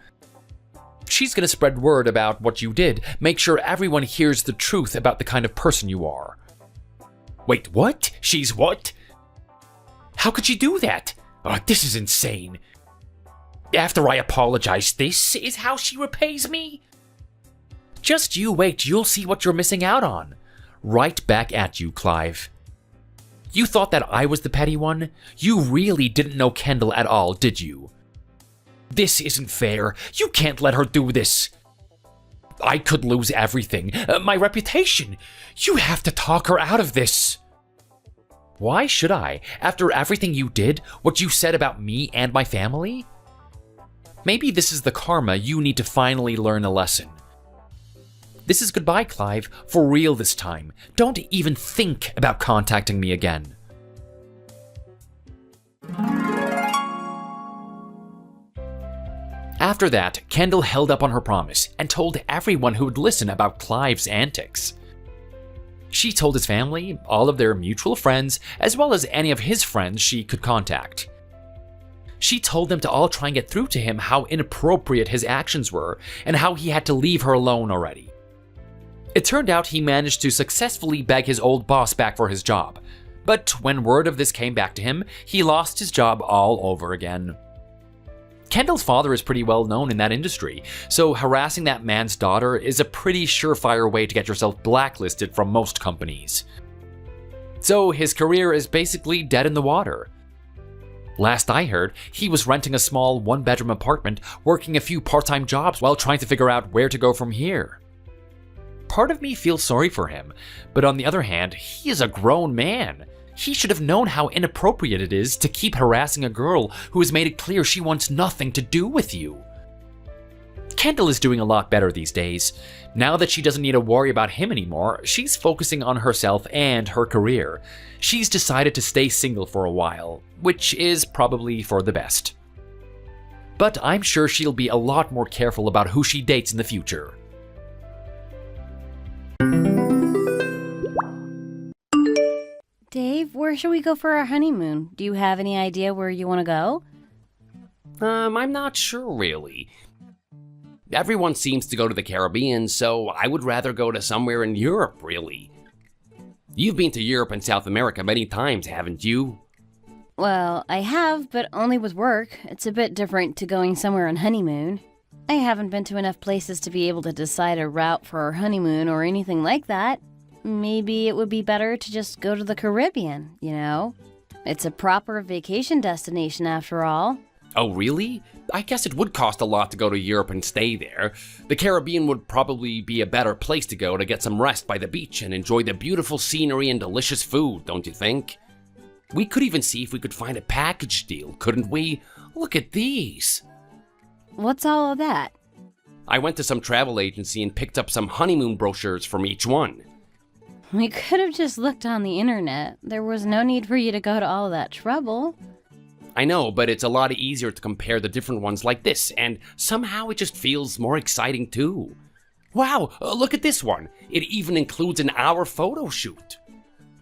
She's gonna spread word about what you did, make sure everyone hears the truth about the kind of person you are. Wait, what? She's what? How could she do that? Oh, this is insane. After I apologize, this is how she repays me? Just you wait, you'll see what you're missing out on. Right back at you, Clive. You thought that I was the petty one? You really didn't know Kendall at all, did you? This isn't fair. You can't let her do this. I could lose everything. My reputation. You have to talk her out of this. Why should I? After everything you did, what you said about me and my family? Maybe this is the karma you need to finally learn a lesson. This is goodbye, Clive, for real this time. Don't even think about contacting me again. After that, Kendall held up on her promise and told everyone who would listen about Clive's antics. She told his family, all of their mutual friends, as well as any of his friends she could contact. She told them to all try and get through to him how inappropriate his actions were and how he had to leave her alone already. It turned out he managed to successfully beg his old boss back for his job, but when word of this came back to him, he lost his job all over again. Kendall's father is pretty well known in that industry, so harassing that man's daughter is a pretty surefire way to get yourself blacklisted from most companies. So his career is basically dead in the water. Last I heard, he was renting a small one-bedroom apartment, working a few part-time jobs while trying to figure out where to go from here. Part of me feels sorry for him, but on the other hand, he is a grown man. He should have known how inappropriate it is to keep harassing a girl who has made it clear she wants nothing to do with you. Kendall is doing a lot better these days. Now that she doesn't need to worry about him anymore, she's focusing on herself and her career. She's decided to stay single for a while, which is probably for the best. But I'm sure she'll be a lot more careful about who she dates in the future. Dave, where should we go for our honeymoon? Do you have any idea where you want to go? I'm not sure really. Everyone seems to go to the Caribbean, so I would rather go to somewhere in Europe, really. You've been to Europe and South America many times, haven't you? Well, I have, but only with work. It's a bit different to going somewhere on honeymoon. I haven't been to enough places to be able to decide a route for our honeymoon or anything like that. Maybe it would be better to just go to the Caribbean, you know? It's a proper vacation destination after all. Oh, really? I guess it would cost a lot to go to Europe and stay there. The Caribbean would probably be a better place to go to get some rest by the beach and enjoy the beautiful scenery and delicious food, don't you think? We could even see if we could find a package deal, couldn't we? Look at these. What's all of that? I went to some travel agency and picked up some honeymoon brochures from each one. We could have just looked on the internet. There was no need for you to go to all that trouble. I know, but it's a lot easier to compare the different ones like this, and somehow it just feels more exciting too. Wow, look at this one. It even includes an hour photo shoot.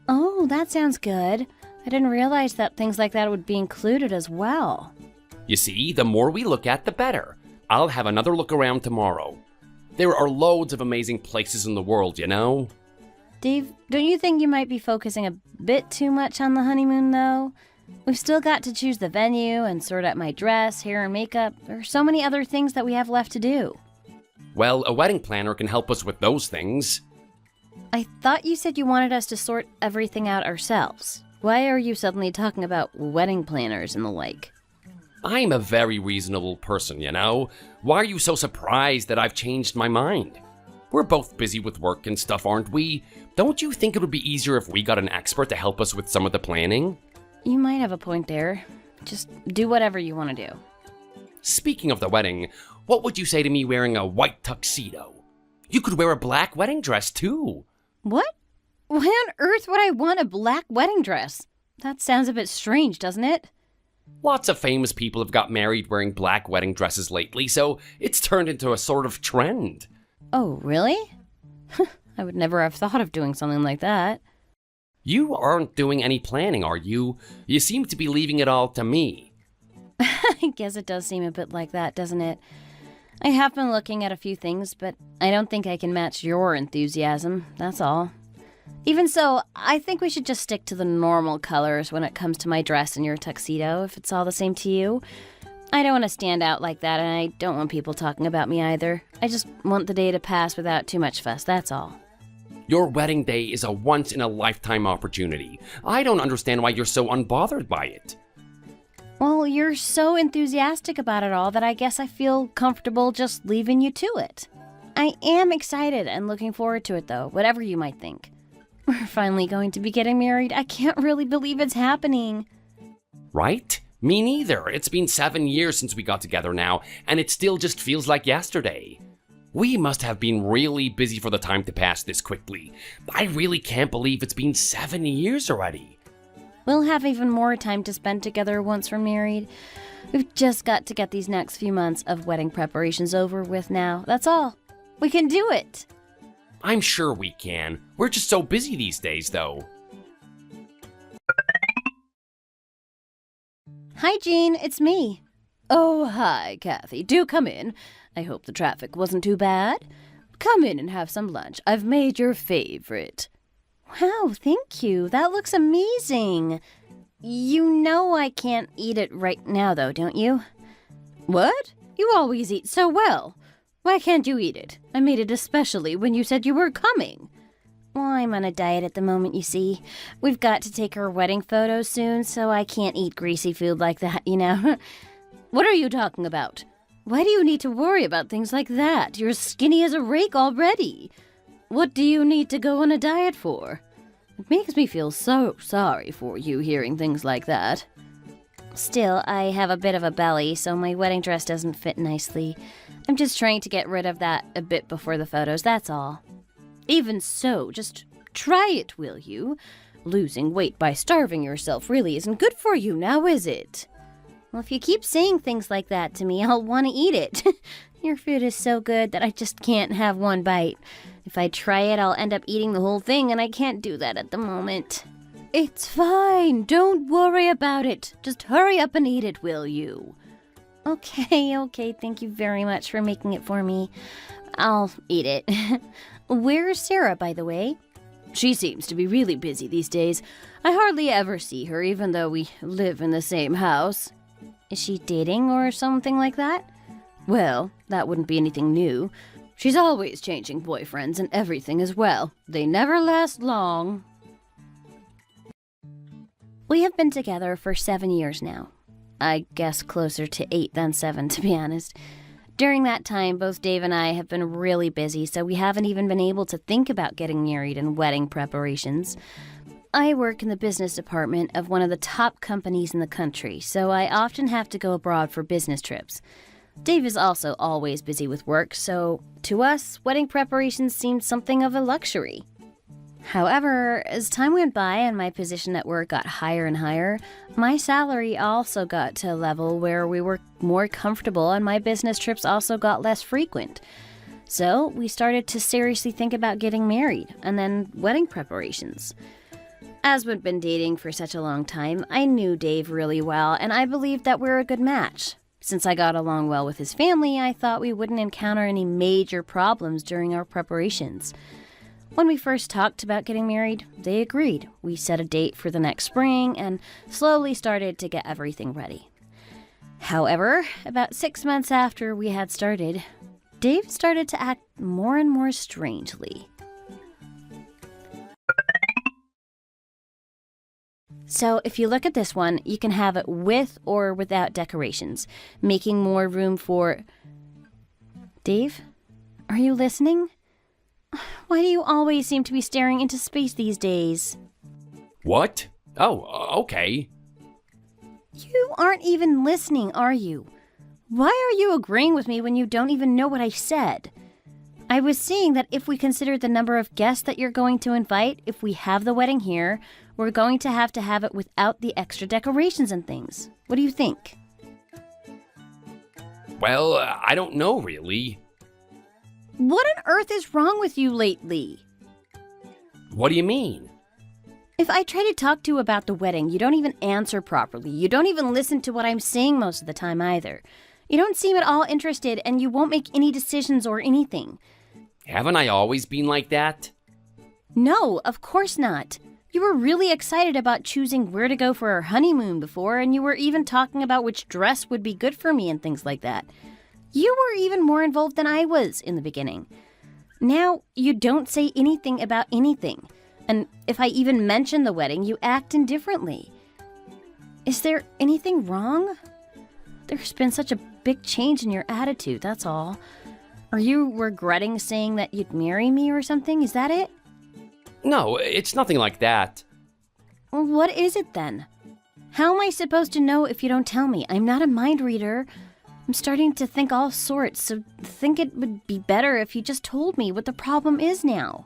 Oh, that sounds good. I didn't realize that things like that would be included as well. You see, the more we look at, the better. I'll have another look around tomorrow. There are loads of amazing places in the world, you know? Dave, don't you think you might be focusing a bit too much on the honeymoon, though? We've still got to choose the venue and sort out my dress, hair, and makeup. There are so many other things that we have left to do. Well, a wedding planner can help us with those things. I thought you said you wanted us to sort everything out ourselves. Why are you suddenly talking about wedding planners and the like? I'm a very reasonable person, you know? Why are you so surprised that I've changed my mind? We're both busy with work and stuff, aren't we? Don't you think it would be easier if we got an expert to help us with some of the planning? You might have a point there. Just do whatever you want to do. Speaking of the wedding, what would you say to me wearing a white tuxedo? You could wear a black wedding dress, too. What? Why on earth would I want a black wedding dress? That sounds a bit strange, doesn't it? Lots of famous people have got married wearing black wedding dresses lately, so it's turned into a sort of trend. Oh, really? I would never have thought of doing something like that. You aren't doing any planning, are you? You seem to be leaving it all to me. I guess it does seem a bit like that, doesn't it? I have been looking at a few things, but I don't think I can match your enthusiasm, that's all. Even so, I think we should just stick to the normal colors when it comes to my dress and your tuxedo, if it's all the same to you. I don't want to stand out like that, and I don't want people talking about me either. I just want the day to pass without too much fuss, that's all. Your wedding day is a once-in-a-lifetime opportunity. I don't understand why you're so unbothered by it. Well, you're so enthusiastic about it all that I guess I feel comfortable just leaving you to it. I am excited and looking forward to it, though, whatever you might think. We're finally going to be getting married. I can't really believe it's happening. Right? Me neither. It's been 7 years since we got together now, and it still just feels like yesterday. We must have been really busy for the time to pass this quickly. I really can't believe it's been 7 years already. We'll have even more time to spend together once we're married. We've just got to get these next few months of wedding preparations over with now. That's all. We can do it. I'm sure we can. We're just so busy these days, though. Hi, Jean. It's me. Oh, hi, Kathy. Do come in. I hope the traffic wasn't too bad. Come in and have some lunch. I've made your favorite. Wow, thank you. That looks amazing. You know I can't eat it right now, though, don't you? What? You always eat so well. Why can't you eat it? I made it especially when you said you were coming. Well, I'm on a diet at the moment, you see. We've got to take our wedding photos soon, so I can't eat greasy food like that, you know? What are you talking about? Why do you need to worry about things like that? You're skinny as a rake already. What do you need to go on a diet for? It makes me feel so sorry for you hearing things like that. Still, I have a bit of a belly, so my wedding dress doesn't fit nicely. I'm just trying to get rid of that a bit before the photos, that's all. Even so, just try it, will you? Losing weight by starving yourself really isn't good for you now, is it? Well, if you keep saying things like that to me, I'll want to eat it. Your food is so good that I just can't have one bite. If I try it, I'll end up eating the whole thing, and I can't do that at the moment. It's fine. Don't worry about it. Just hurry up and eat it, will you? Okay. Thank you very much for making it for me. I'll eat it. Where's Sarah, by the way? She seems to be really busy these days. I hardly ever see her, even though we live in the same house. Is she dating or something like that? Well, that wouldn't be anything new. She's always changing boyfriends and everything as well. They never last long. We have been together for 7 years now. I guess closer to 8 than 7, to be honest. During that time, both Dave and I have been really busy, so we haven't even been able to think about getting married and wedding preparations. I work in the business department of one of the top companies in the country, so I often have to go abroad for business trips. Dave is also always busy with work, so to us, wedding preparations seemed something of a luxury. However, as time went by and my position at work got higher and higher, my salary also got to a level where we were more comfortable and my business trips also got less frequent. So we started to seriously think about getting married and then wedding preparations. As we'd been dating for such a long time, I knew Dave really well and I believed that we were a good match. Since I got along well with his family, I thought we wouldn't encounter any major problems during our preparations. When we first talked about getting married, they agreed. We set a date for the next spring and slowly started to get everything ready. However, about 6 months after we had started, Dave started to act more and more strangely. So if you look at this one, you can have it with or without decorations, making more room for... Dave? Are you listening? Why do you always seem to be staring into space these days? What? Oh, okay. You aren't even listening, are you? Why are you agreeing with me when you don't even know what I said? I was saying that if we consider the number of guests that you're going to invite, if we have the wedding here, we're going to have it without the extra decorations and things. What do you think? Well, I don't know, really. What on earth is wrong with you lately? What do you mean? If I try to talk to you about the wedding, you don't even answer properly. You don't even listen to what I'm saying most of the time either. You don't seem at all interested, and you won't make any decisions or anything. Haven't I always been like that? No, of course not. You were really excited about choosing where to go for our honeymoon before, and you were even talking about which dress would be good for me and things like that. You were even more involved than I was in the beginning. Now, you don't say anything about anything. And if I even mention the wedding, you act indifferently. Is there anything wrong? There's been such a big change in your attitude, that's all. Are you regretting saying that you'd marry me or something? Is that it? No, it's nothing like that. Well, what is it then? How am I supposed to know if you don't tell me? I'm not a mind reader. I'm starting to think all sorts, so I think it would be better if you just told me what the problem is now.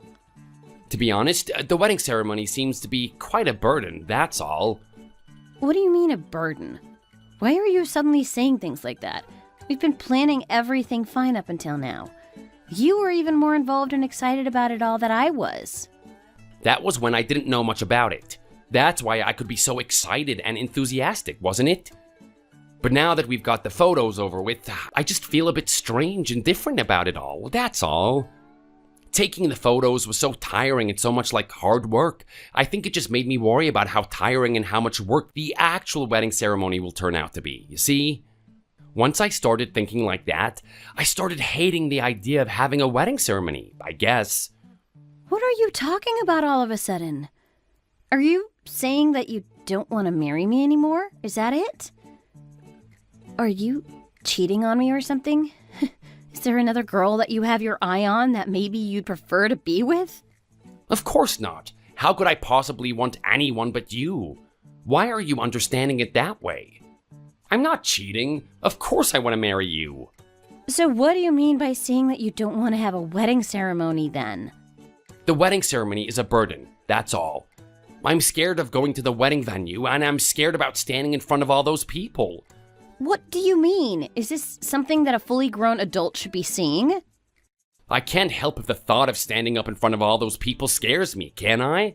To be honest, the wedding ceremony seems to be quite a burden, that's all. What do you mean a burden? Why are you suddenly saying things like that? We've been planning everything fine up until now. You were even more involved and excited about it all than I was. That was when I didn't know much about it. That's why I could be so excited and enthusiastic, wasn't it? But now that we've got the photos over with, I just feel a bit strange and different about it all, that's all. Taking the photos was so tiring and so much like hard work. I think it just made me worry about how tiring and how much work the actual wedding ceremony will turn out to be, you see? Once I started thinking like that, I started hating the idea of having a wedding ceremony, I guess. What are you talking about all of a sudden? Are you saying that you don't want to marry me anymore? Is that it? Are you cheating on me or something? Is there another girl that you have your eye on that maybe you'd prefer to be with? Of course not. How could I possibly want anyone but you? Why are you understanding it that way? I'm not cheating. Of course I want to marry you. So what do you mean by saying that you don't want to have a wedding ceremony then? The wedding ceremony is a burden, that's all. I'm scared of going to the wedding venue, and I'm scared about standing in front of all those people. What do you mean? Is this something that a fully grown adult should be seeing? I can't help if the thought of standing up in front of all those people scares me, can I?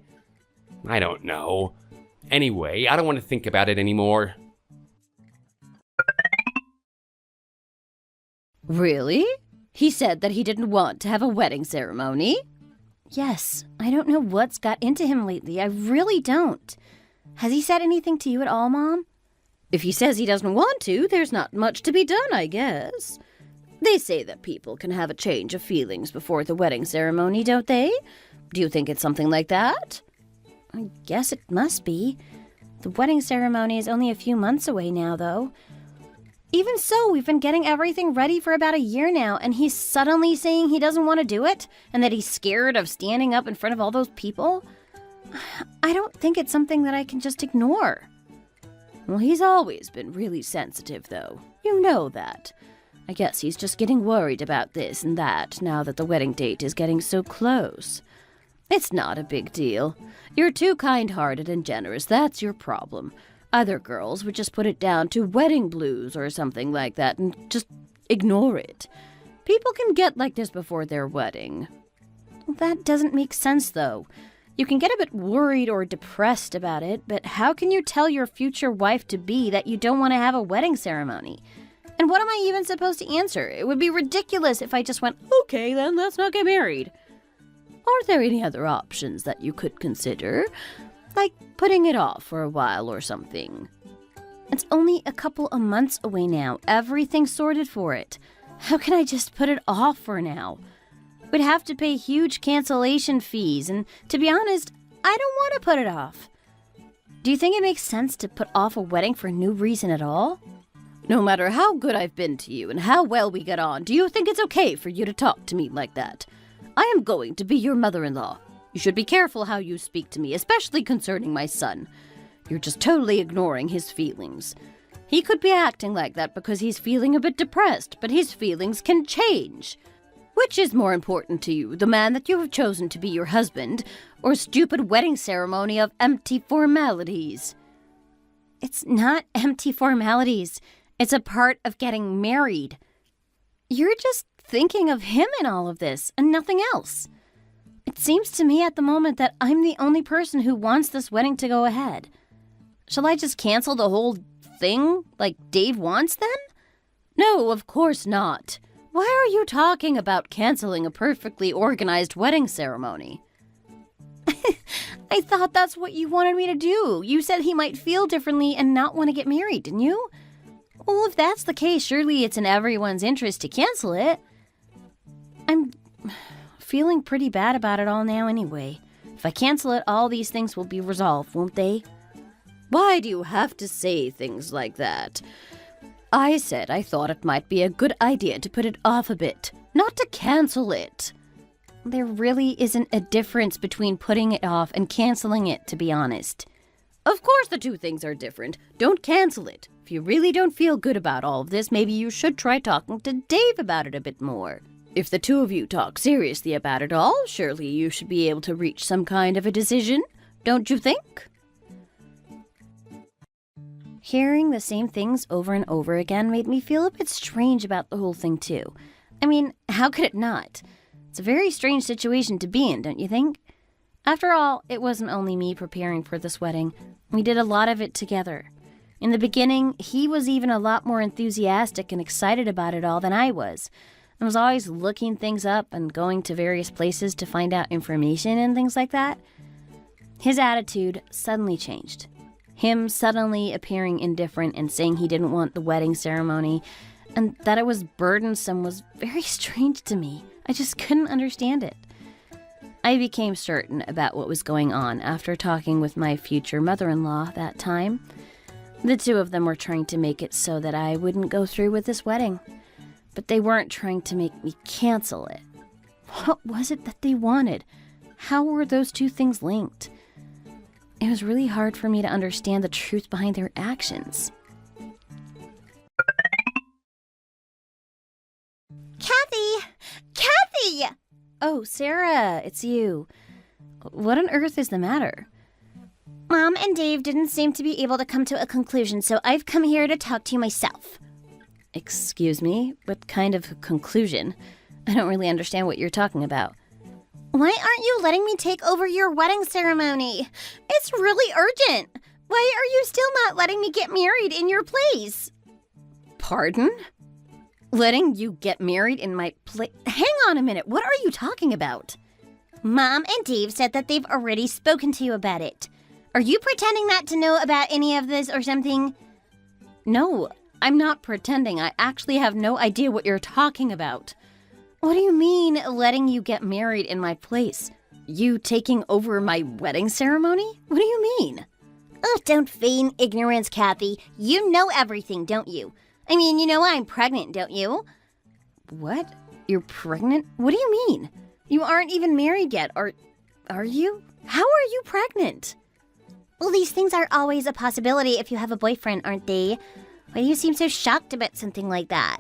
I don't know. Anyway, I don't want to think about it anymore. Really? He said that he didn't want to have a wedding ceremony? Yes, I don't know what's got into him lately. I really don't. Has he said anything to you at all, Mom? If he says he doesn't want to, there's not much to be done, I guess. They say that people can have a change of feelings before the wedding ceremony, don't they? Do you think it's something like that? I guess it must be. The wedding ceremony is only a few months away now, though. Even so, we've been getting everything ready for about a year now, and he's suddenly saying he doesn't want to do it, and that he's scared of standing up in front of all those people? I don't think it's something that I can just ignore. Well, he's always been really sensitive, though. You know that. I guess he's just getting worried about this and that now that the wedding date is getting so close. It's not a big deal. You're too kind-hearted and generous, that's your problem. Other girls would just put it down to wedding blues or something like that and just ignore it. People can get like this before their wedding. That doesn't make sense, though. You can get a bit worried or depressed about it, but how can you tell your future wife-to-be that you don't want to have a wedding ceremony? And what am I even supposed to answer? It would be ridiculous if I just went, okay, then let's not get married. Are there any other options that you could consider? Like putting it off for a while or something. It's only a couple of months away now. Everything's sorted for it. How can I just put it off for now? We'd have to pay huge cancellation fees, and to be honest, I don't want to put it off. Do you think it makes sense to put off a wedding for no reason at all? No matter how good I've been to you and how well we get on, do you think it's okay for you to talk to me like that? I am going to be your mother-in-law. You should be careful how you speak to me, especially concerning my son. You're just totally ignoring his feelings. He could be acting like that because he's feeling a bit depressed, but his feelings can change. Which is more important to you, the man that you have chosen to be your husband, or a stupid wedding ceremony of empty formalities? It's not empty formalities. It's a part of getting married. You're just thinking of him in all of this, and nothing else. It seems to me at the moment that I'm the only person who wants this wedding to go ahead. Shall I just cancel the whole thing like Dave wants then? No, of course not. Why are you talking about canceling a perfectly organized wedding ceremony? I thought that's what you wanted me to do. You said he might feel differently and not want to get married, didn't you? Well, if that's the case, surely it's in everyone's interest to cancel it. I'm feeling pretty bad about it all now anyway. If I cancel it, all these things will be resolved, won't they? Why do you have to say things like that? I said I thought it might be a good idea to put it off a bit, not to cancel it. There really isn't a difference between putting it off and canceling it, to be honest. Of course the two things are different. Don't cancel it. If you really don't feel good about all of this, maybe you should try talking to Dave about it a bit more. If the two of you talk seriously about it all, surely you should be able to reach some kind of a decision, don't you think? Hearing the same things over and over again made me feel a bit strange about the whole thing too. I mean, how could it not? It's a very strange situation to be in, don't you think? After all, it wasn't only me preparing for this wedding. We did a lot of it together. In the beginning, he was even a lot more enthusiastic and excited about it all than I was. I was always looking things up and going to various places to find out information and things like that. His attitude suddenly changed. Him suddenly appearing indifferent and saying he didn't want the wedding ceremony and that it was burdensome was very strange to me. I just couldn't understand it. I became certain about what was going on after talking with my future mother-in-law that time. The two of them were trying to make it so that I wouldn't go through with this wedding. But they weren't trying to make me cancel it. What was it that they wanted? How were those two things linked? It was really hard for me to understand the truth behind their actions. Kathy! Kathy! Oh, Sarah, it's you. What on earth is the matter? Mom and Dave didn't seem to be able to come to a conclusion, so I've come here to talk to you myself. Excuse me? What kind of conclusion? I don't really understand what you're talking about. Why aren't you letting me take over your wedding ceremony? It's really urgent. Why are you still not letting me get married in your place? Pardon? Letting you get married in my place? Hang on a minute. What are you talking about? Mom and Dave said that they've already spoken to you about it. Are you pretending not to know about any of this or something? No, I'm not pretending. I actually have no idea what you're talking about. What do you mean, letting you get married in my place? You taking over my wedding ceremony? What do you mean? Oh, don't feign ignorance, Kathy. You know everything, don't you? I mean, you know I'm pregnant, don't you? What? You're pregnant? What do you mean? You aren't even married yet, are you? How are you pregnant? Well, these things are always a possibility if you have a boyfriend, aren't they? Why do you seem so shocked about something like that?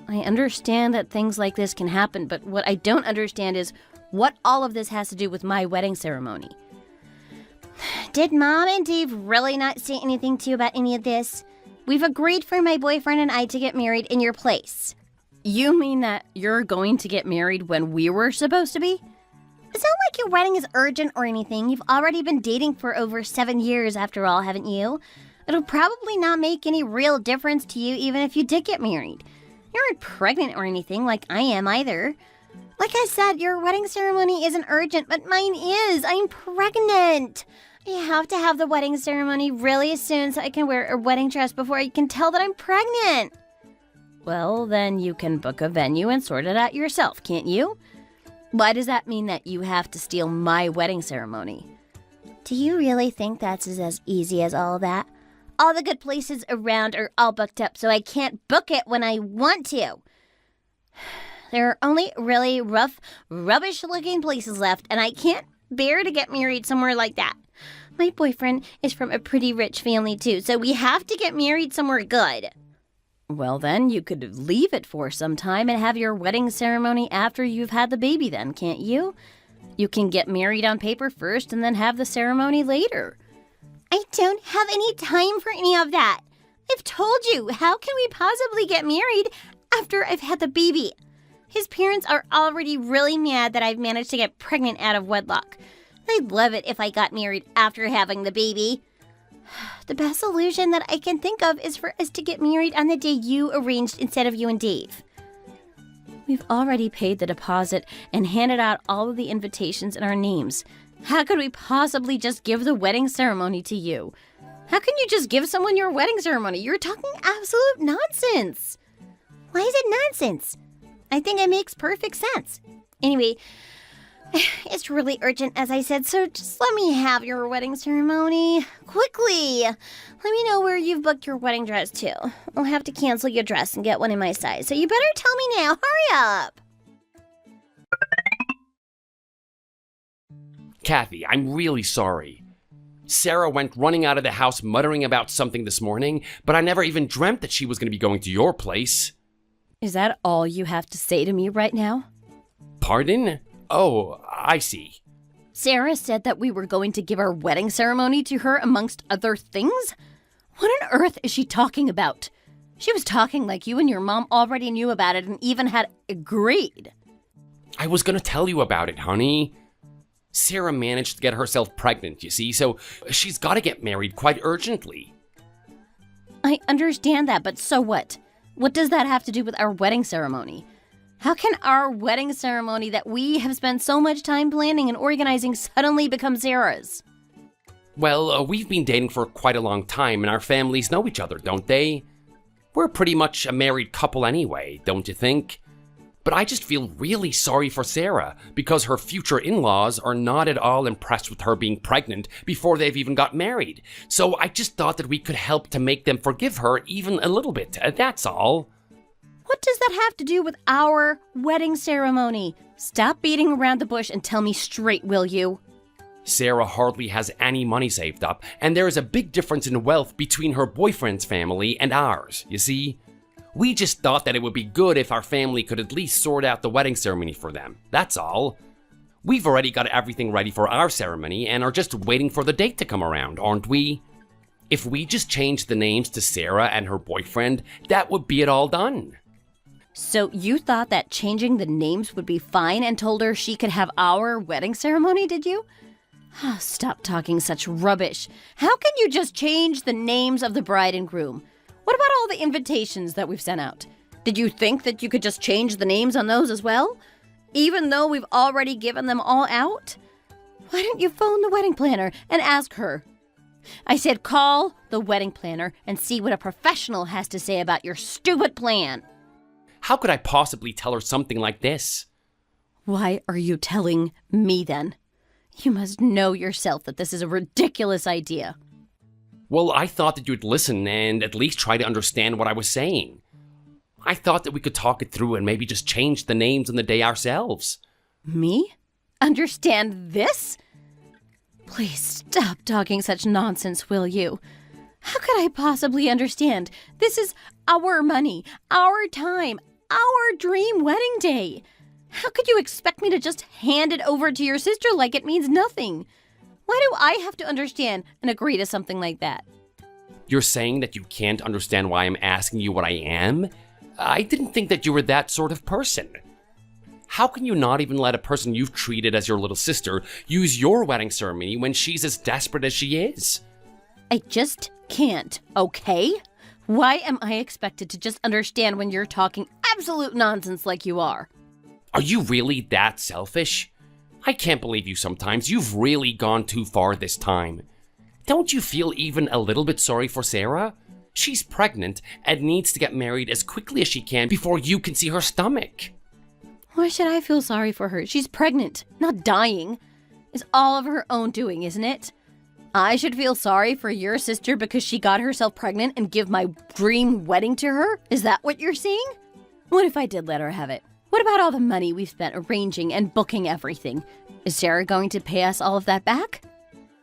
I understand that things like this can happen, but what I don't understand is what all of this has to do with my wedding ceremony. Did Mom and Dave really not say anything to you about any of this? We've agreed for my boyfriend and I to get married in your place. You mean that you're going to get married when we were supposed to be? It's not like your wedding is urgent or anything. You've already been dating for over 7 years after all, haven't you? It'll probably not make any real difference to you even if you did get married. You aren't pregnant or anything like I am either. Like I said, your wedding ceremony isn't urgent, but mine is. I'm pregnant. I have to have the wedding ceremony really soon so I can wear a wedding dress before I can tell that I'm pregnant. Well, then you can book a venue and sort it out yourself, can't you? Why does that mean that you have to steal my wedding ceremony? Do you really think that's as easy as all that? All the good places around are all booked up, so I can't book it when I want to. There are only really rough, rubbish-looking places left, and I can't bear to get married somewhere like that. My boyfriend is from a pretty rich family, too, so we have to get married somewhere good. Well, then you could leave it for some time and have your wedding ceremony after you've had the baby then, can't you? You can get married on paper first and then have the ceremony later. I don't have any time for any of that. I've told you, how can we possibly get married after I've had the baby? His parents are already really mad that I've managed to get pregnant out of wedlock. They'd love it if I got married after having the baby. The best solution that I can think of is for us to get married on the day you arranged instead of you and Dave. We've already paid the deposit and handed out all of the invitations in our names. How could we possibly just give the wedding ceremony to you? How can you just give someone your wedding ceremony? You're talking absolute nonsense. Why is it nonsense? I think it makes perfect sense. Anyway, it's really urgent, as I said, so just let me have your wedding ceremony. Quickly! Let me know where you've booked your wedding dress to. I'll have to cancel your dress and get one in my size, so you better tell me now. Hurry up! Kathy, I'm really sorry. Sarah went running out of the house muttering about something this morning, but I never even dreamt that she was going to be going to your place. Is that all you have to say to me right now? Pardon? Oh, I see. Sarah said that we were going to give our wedding ceremony to her amongst other things? What on earth is she talking about? She was talking like you and your mom already knew about it and even had agreed. I was going to tell you about it, honey. Sarah managed to get herself pregnant, you see, so she's got to get married quite urgently. I understand that, but so what? What does that have to do with our wedding ceremony? How can our wedding ceremony that we have spent so much time planning and organizing suddenly become Sarah's? Well, we've been dating for quite a long time, and our families know each other, don't they? We're pretty much a married couple anyway, don't you think? But I just feel really sorry for Sarah, because her future in-laws are not at all impressed with her being pregnant before they've even got married. So I just thought that we could help to make them forgive her even a little bit, that's all. What does that have to do with our wedding ceremony? Stop beating around the bush and tell me straight, will you? Sarah hardly has any money saved up, and there is a big difference in wealth between her boyfriend's family and ours, you see? We just thought that it would be good if our family could at least sort out the wedding ceremony for them, that's all. We've already got everything ready for our ceremony and are just waiting for the date to come around, aren't we? If we just changed the names to Sarah and her boyfriend, that would be it all done. So you thought that changing the names would be fine and told her she could have our wedding ceremony, did you? Oh, stop talking such rubbish. How can you just change the names of the bride and groom? What about all the invitations that we've sent out? Did you think that you could just change the names on those as well? Even though we've already given them all out? Why don't you phone the wedding planner and ask her? I said call the wedding planner and see what a professional has to say about your stupid plan. How could I possibly tell her something like this? Why are you telling me then? You must know yourself that this is a ridiculous idea. Well, I thought that you'd listen and at least try to understand what I was saying. I thought that we could talk it through and maybe just change the names on the day ourselves. Me? Understand this? Please stop talking such nonsense, will you? How could I possibly understand? This is our money, our time, our dream wedding day. How could you expect me to just hand it over to your sister like it means nothing? Why do I have to understand and agree to something like that? You're saying that you can't understand why I'm asking you what I am? I didn't think that you were that sort of person. How can you not even let a person you've treated as your little sister use your wedding ceremony when she's as desperate as she is? I just can't, okay? Why am I expected to just understand when you're talking absolute nonsense like you are? Are you really that selfish? I can't believe you sometimes. You've really gone too far this time. Don't you feel even a little bit sorry for Sarah? She's pregnant and needs to get married as quickly as she can before you can see her stomach. Why should I feel sorry for her? She's pregnant, not dying. It's all of her own doing, isn't it? I should feel sorry for your sister because she got herself pregnant and give my dream wedding to her? Is that what you're saying? What if I did let her have it? What about all the money we've spent arranging and booking everything? Is Sarah going to pay us all of that back?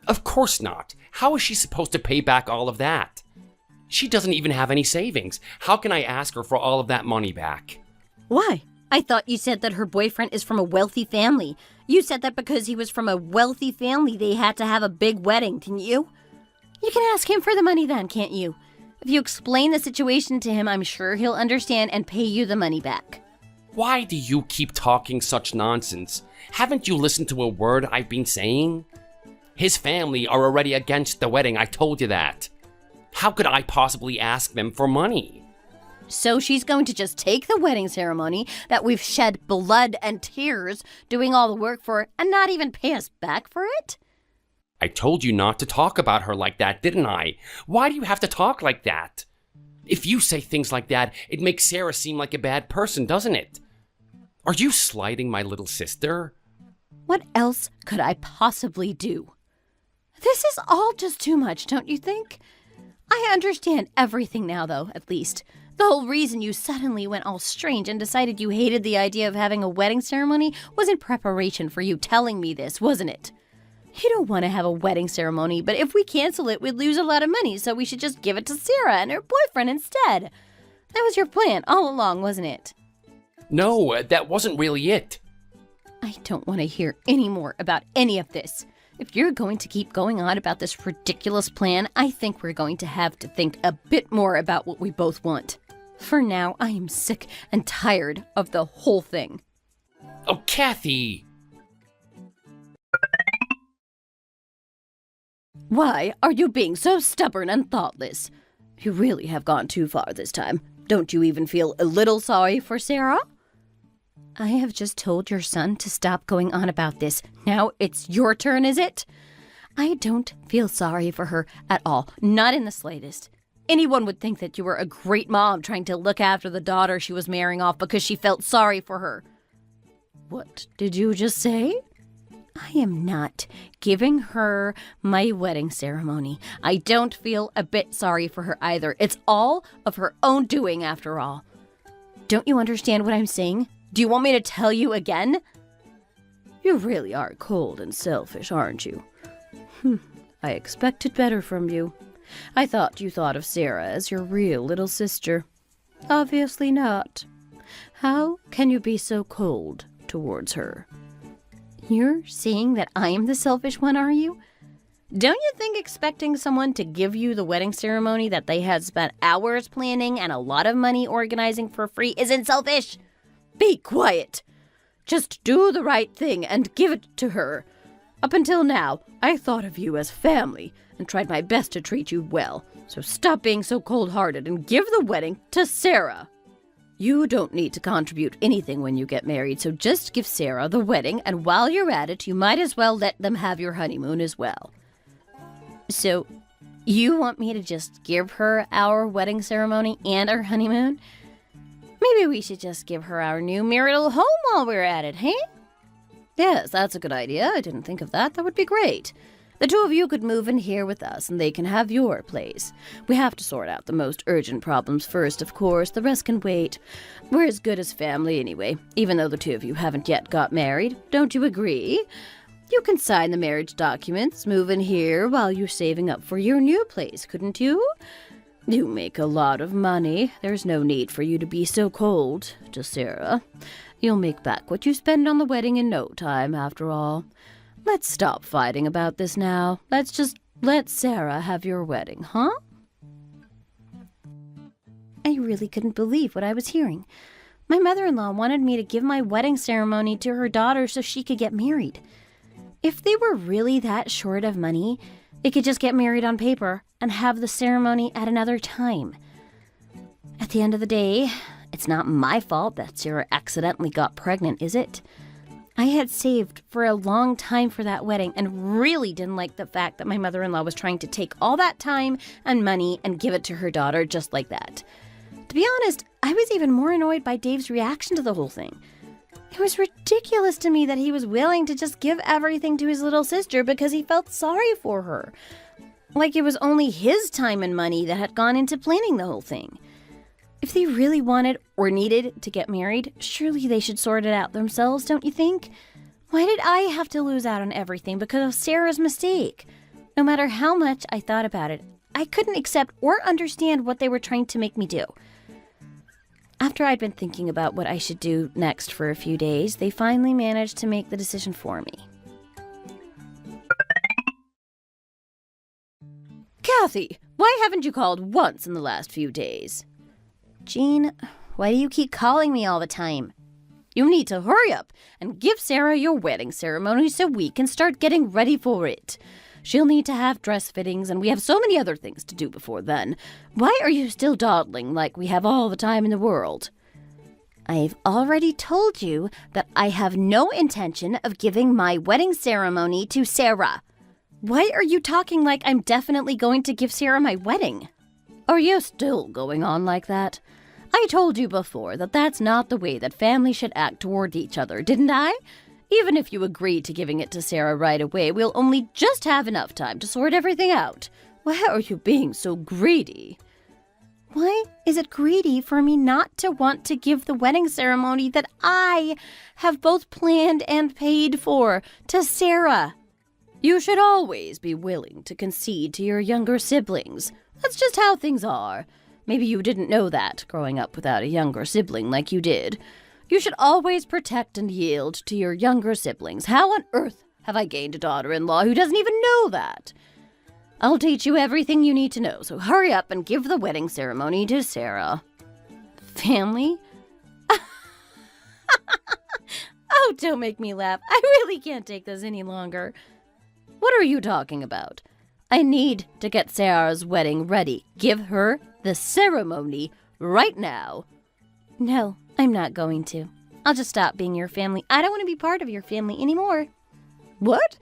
Of course not. How is she supposed to pay back all of that? She doesn't even have any savings. How can I ask her for all of that money back? Why? I thought you said that her boyfriend is from a wealthy family. You said that because he was from a wealthy family, they had to have a big wedding, didn't you? You can ask him for the money then, can't you? If you explain the situation to him, I'm sure he'll understand and pay you the money back. Why do you keep talking such nonsense? Haven't you listened to a word I've been saying? His family are already against the wedding, I told you that. How could I possibly ask them for money? So she's going to just take the wedding ceremony that we've shed blood and tears doing all the work for and not even pay us back for it? I told you not to talk about her like that, didn't I? Why do you have to talk like that? If you say things like that, it makes Sarah seem like a bad person, doesn't it? Are you slighting my little sister? What else could I possibly do? This is all just too much, don't you think? I understand everything now, though, at least. The whole reason you suddenly went all strange and decided you hated the idea of having a wedding ceremony was in preparation for you telling me this, wasn't it? You don't want to have a wedding ceremony, but if we cancel it, we'd lose a lot of money, so we should just give it to Sarah and her boyfriend instead. That was your plan all along, wasn't it? No, that wasn't really it. I don't want to hear any more about any of this. If you're going to keep going on about this ridiculous plan, I think we're going to have to think a bit more about what we both want. For now, I am sick and tired of the whole thing. Oh, Kathy! Why are you being so stubborn and thoughtless? You really have gone too far this time. Don't you even feel a little sorry for Sarah? I have just told your son to stop going on about this. Now it's your turn, is it? I don't feel sorry for her at all, not in the slightest. Anyone would think that you were a great mom trying to look after the daughter she was marrying off because she felt sorry for her. What did you just say? I am not giving her my wedding ceremony. I don't feel a bit sorry for her either. It's all of her own doing, after all. Don't you understand what I'm saying? Do you want me to tell you again? You really are cold and selfish, aren't you? I expected better from you. I thought you thought of Sarah as your real little sister. Obviously not. How can you be so cold towards her? You're saying that I am the selfish one, are you? Don't you think expecting someone to give you the wedding ceremony that they had spent hours planning and a lot of money organizing for free isn't selfish? Be quiet. Just do the right thing and give it to her. Up until now, I thought of you as family and tried my best to treat you well. So stop being so cold-hearted and give the wedding to Sarah. You don't need to contribute anything when you get married, so just give Sarah the wedding, and while you're at it, you might as well let them have your honeymoon as well. So, you want me to just give her our wedding ceremony and our honeymoon? Maybe we should just give her our new marital home while we're at it, hey? Yes, that's a good idea. I didn't think of that. That would be great. The two of you could move in here with us, and they can have your place. We have to sort out the most urgent problems first, of course. The rest can wait. We're as good as family anyway, even though the two of you haven't yet got married. Don't you agree? You can sign the marriage documents, move in here while you're saving up for your new place, couldn't you? You make a lot of money. There's no need for you to be so cold to Sarah. You'll make back what you spend on the wedding in no time, after all. Let's stop fighting about this now. Let's just let Sarah have your wedding, huh? I really couldn't believe what I was hearing. My mother-in-law wanted me to give my wedding ceremony to her daughter so she could get married. If they were really that short of money, they could just get married on paper and have the ceremony at another time. At the end of the day, it's not my fault that Sarah accidentally got pregnant, is it? I had saved for a long time for that wedding and really didn't like the fact that my mother-in-law was trying to take all that time and money and give it to her daughter just like that. To be honest, I was even more annoyed by Dave's reaction to the whole thing. It was ridiculous to me that he was willing to just give everything to his little sister because he felt sorry for her. Like it was only his time and money that had gone into planning the whole thing. If they really wanted or needed to get married, surely they should sort it out themselves, don't you think? Why did I have to lose out on everything because of Sarah's mistake? No matter how much I thought about it, I couldn't accept or understand what they were trying to make me do. After I'd been thinking about what I should do next for a few days, they finally managed to make the decision for me. Kathy, why haven't you called once in the last few days? Jean, why do you keep calling me all the time? You need to hurry up and give Sarah your wedding ceremony so we can start getting ready for it. She'll need to have dress fittings, and we have so many other things to do before then. Why are you still dawdling like we have all the time in the world? I've already told you that I have no intention of giving my wedding ceremony to Sarah. Why are you talking like I'm definitely going to give Sarah my wedding? Are you still going on like that? I told you before that that's not the way that families should act toward each other, didn't I? Even if you agreed to giving it to Sarah right away, we'll only just have enough time to sort everything out. Why are you being so greedy? Why is it greedy for me not to want to give the wedding ceremony that I have both planned and paid for to Sarah? You should always be willing to concede to your younger siblings. That's just how things are. Maybe you didn't know that growing up without a younger sibling like you did. You should always protect and yield to your younger siblings. How on earth have I gained a daughter-in-law who doesn't even know that? I'll teach you everything you need to know, so hurry up and give the wedding ceremony to Sarah. Family? Oh, don't make me laugh. I really can't take this any longer. What are you talking about? I need to get Sarah's wedding ready. Give her the ceremony right now. No, I'm not going to. I'll just stop being your family. I don't want to be part of your family anymore. What?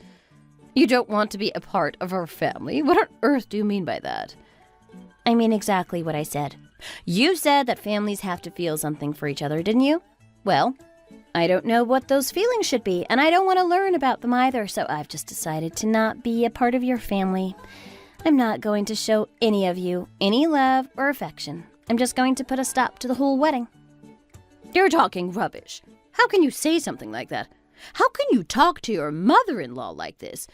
You don't want to be a part of our family? What on earth do you mean by that? I mean exactly what I said. You said that families have to feel something for each other, didn't you? Well, I don't know what those feelings should be, and I don't want to learn about them either, so I've just decided to not be a part of your family. I'm not going to show any of you any love or affection. I'm just going to put a stop to the whole wedding. You're talking rubbish. How can you say something like that? How can you talk to your mother-in-law like this?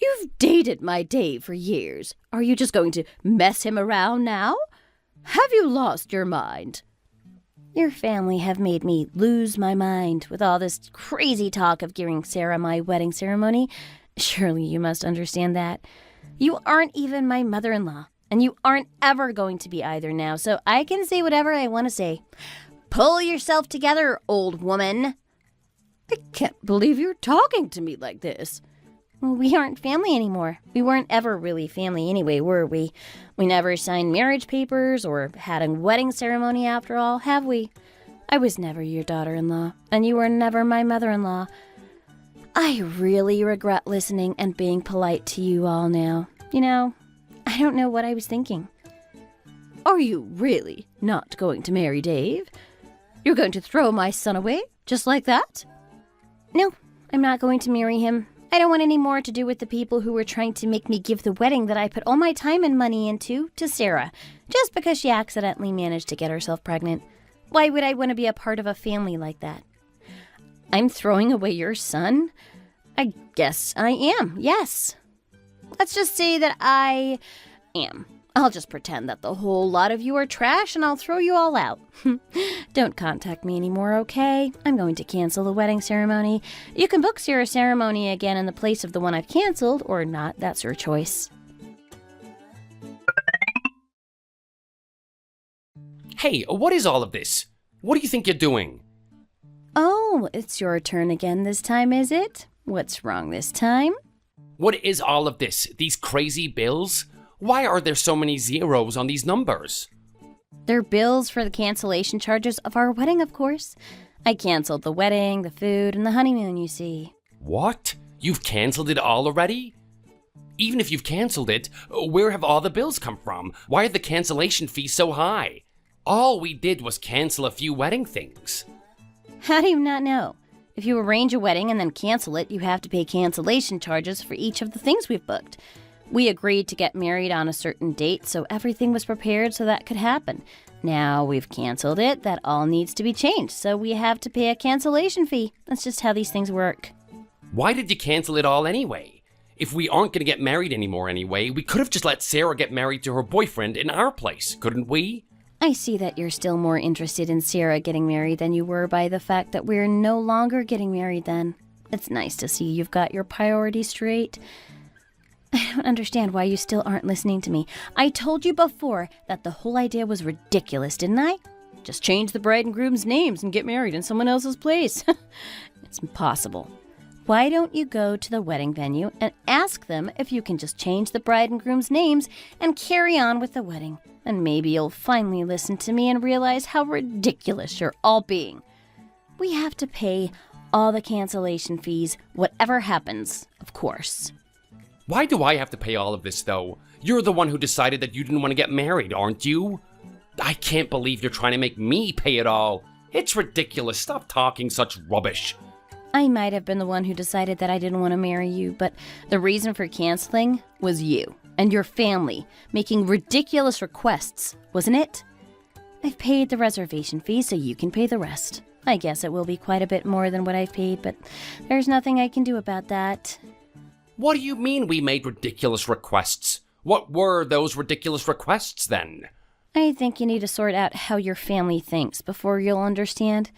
You've dated my Dave for years. Are you just going to mess him around now? Have you lost your mind? Your family have made me lose my mind with all this crazy talk of giving Sarah my wedding ceremony. Surely you must understand that. You aren't even my mother-in-law, and you aren't ever going to be either now, so I can say whatever I want to say. Pull yourself together, old woman. I can't believe you're talking to me like this. Well, we aren't family anymore. We weren't ever really family anyway, were we? We never signed marriage papers or had a wedding ceremony after all, have we? I was never your daughter-in-law, and you were never my mother-in-law. I really regret listening and being polite to you all now. You know, I don't know what I was thinking. Are you really not going to marry Dave? You're going to throw my son away, just like that? No, I'm not going to marry him. I don't want any more to do with the people who were trying to make me give the wedding that I put all my time and money into to Sarah, just because she accidentally managed to get herself pregnant. Why would I want to be a part of a family like that? I'm throwing away your son? I guess I am, yes. Let's just say that I am. I'll just pretend that the whole lot of you are trash and I'll throw you all out. Don't contact me anymore, okay? I'm going to cancel the wedding ceremony. You can book your ceremony again in the place of the one I've canceled, or not. That's your choice. Hey, what is all of this? What do you think you're doing? Oh, it's your turn again this time, is it? What's wrong this time? What is all of this? These crazy bills? Why are there so many zeros on these numbers? They're bills for the cancellation charges of our wedding, of course. I canceled the wedding, the food, and the honeymoon, you see. What? You've canceled it all already? Even if you've canceled it, where have all the bills come from? Why are the cancellation fees so high? All we did was cancel a few wedding things. How do you not know? If you arrange a wedding and then cancel it, you have to pay cancellation charges for each of the things we've booked. We agreed to get married on a certain date, so everything was prepared so that could happen. Now we've canceled it, that all needs to be changed, so we have to pay a cancellation fee. That's just how these things work. Why did you cancel it all anyway? If we aren't going to get married anymore anyway, we could have just let Sarah get married to her boyfriend in our place, couldn't we? I see that you're still more interested in Sarah getting married than you were by the fact that we're no longer getting married then. It's nice to see you've got your priorities straight. I don't understand why you still aren't listening to me. I told you before that the whole idea was ridiculous, didn't I? Just change the bride and groom's names and get married in someone else's place. It's impossible. Why don't you go to the wedding venue and ask them if you can just change the bride and groom's names and carry on with the wedding? And maybe you'll finally listen to me and realize how ridiculous you're all being. We have to pay all the cancellation fees, whatever happens, of course. Why do I have to pay all of this, though? You're the one who decided that you didn't want to get married, aren't you? I can't believe you're trying to make me pay it all. It's ridiculous. Stop talking such rubbish. I might have been the one who decided that I didn't want to marry you, but the reason for canceling was you and your family making ridiculous requests, wasn't it? I've paid the reservation fee, so you can pay the rest. I guess it will be quite a bit more than what I've paid, but there's nothing I can do about that. What do you mean we made ridiculous requests? What were those ridiculous requests, then? I think you need to sort out how your family thinks before you'll understand.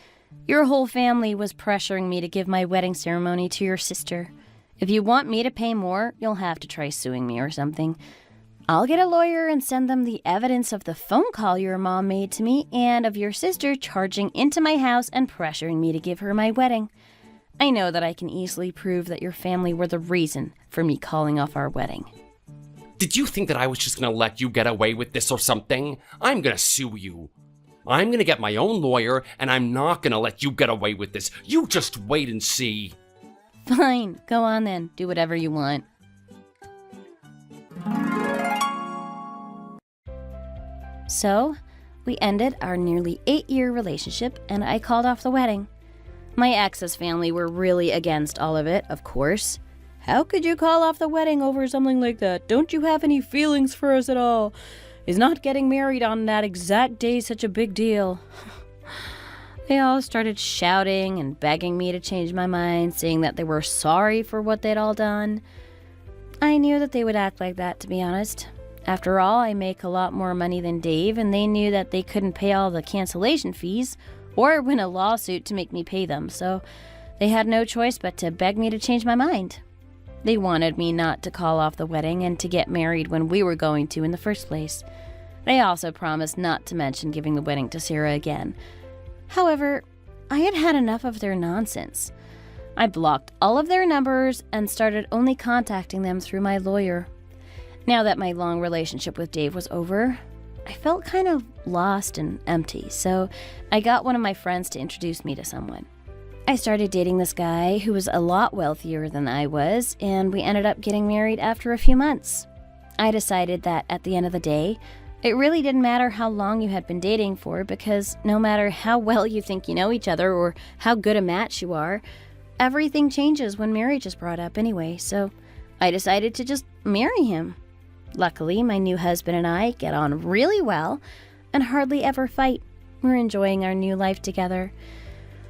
Your whole family was pressuring me to give my wedding ceremony to your sister. If you want me to pay more, you'll have to try suing me or something. I'll get a lawyer and send them the evidence of the phone call your mom made to me and of your sister charging into my house and pressuring me to give her my wedding. I know that I can easily prove that your family were the reason for me calling off our wedding. Did you think that I was just gonna let you get away with this or something? I'm gonna sue you. I'm gonna get my own lawyer, and I'm not gonna let you get away with this. You just wait and see. Fine, go on then. Do whatever you want. So, we ended our nearly 8-year relationship, and I called off the wedding. My ex's family were really against all of it, of course. How could you call off the wedding over something like that? Don't you have any feelings for us at all? Is not getting married on that exact day such a big deal? They all started shouting and begging me to change my mind, saying that they were sorry for what they'd all done. I knew that they would act like that, to be honest. After all, I make a lot more money than Dave, and they knew that they couldn't pay all the cancellation fees or win a lawsuit to make me pay them, so they had no choice but to beg me to change my mind. They wanted me not to call off the wedding and to get married when we were going to in the first place. They also promised not to mention giving the wedding to Sarah again. However, I had had enough of their nonsense. I blocked all of their numbers and started only contacting them through my lawyer. Now that my long relationship with Dave was over, I felt kind of lost and empty, so I got one of my friends to introduce me to someone. I started dating this guy who was a lot wealthier than I was, and we ended up getting married after a few months. I decided that at the end of the day, it really didn't matter how long you had been dating for, because no matter how well you think you know each other or how good a match you are, everything changes when marriage is brought up anyway, so I decided to just marry him. Luckily, my new husband and I get on really well and hardly ever fight. We're enjoying our new life together.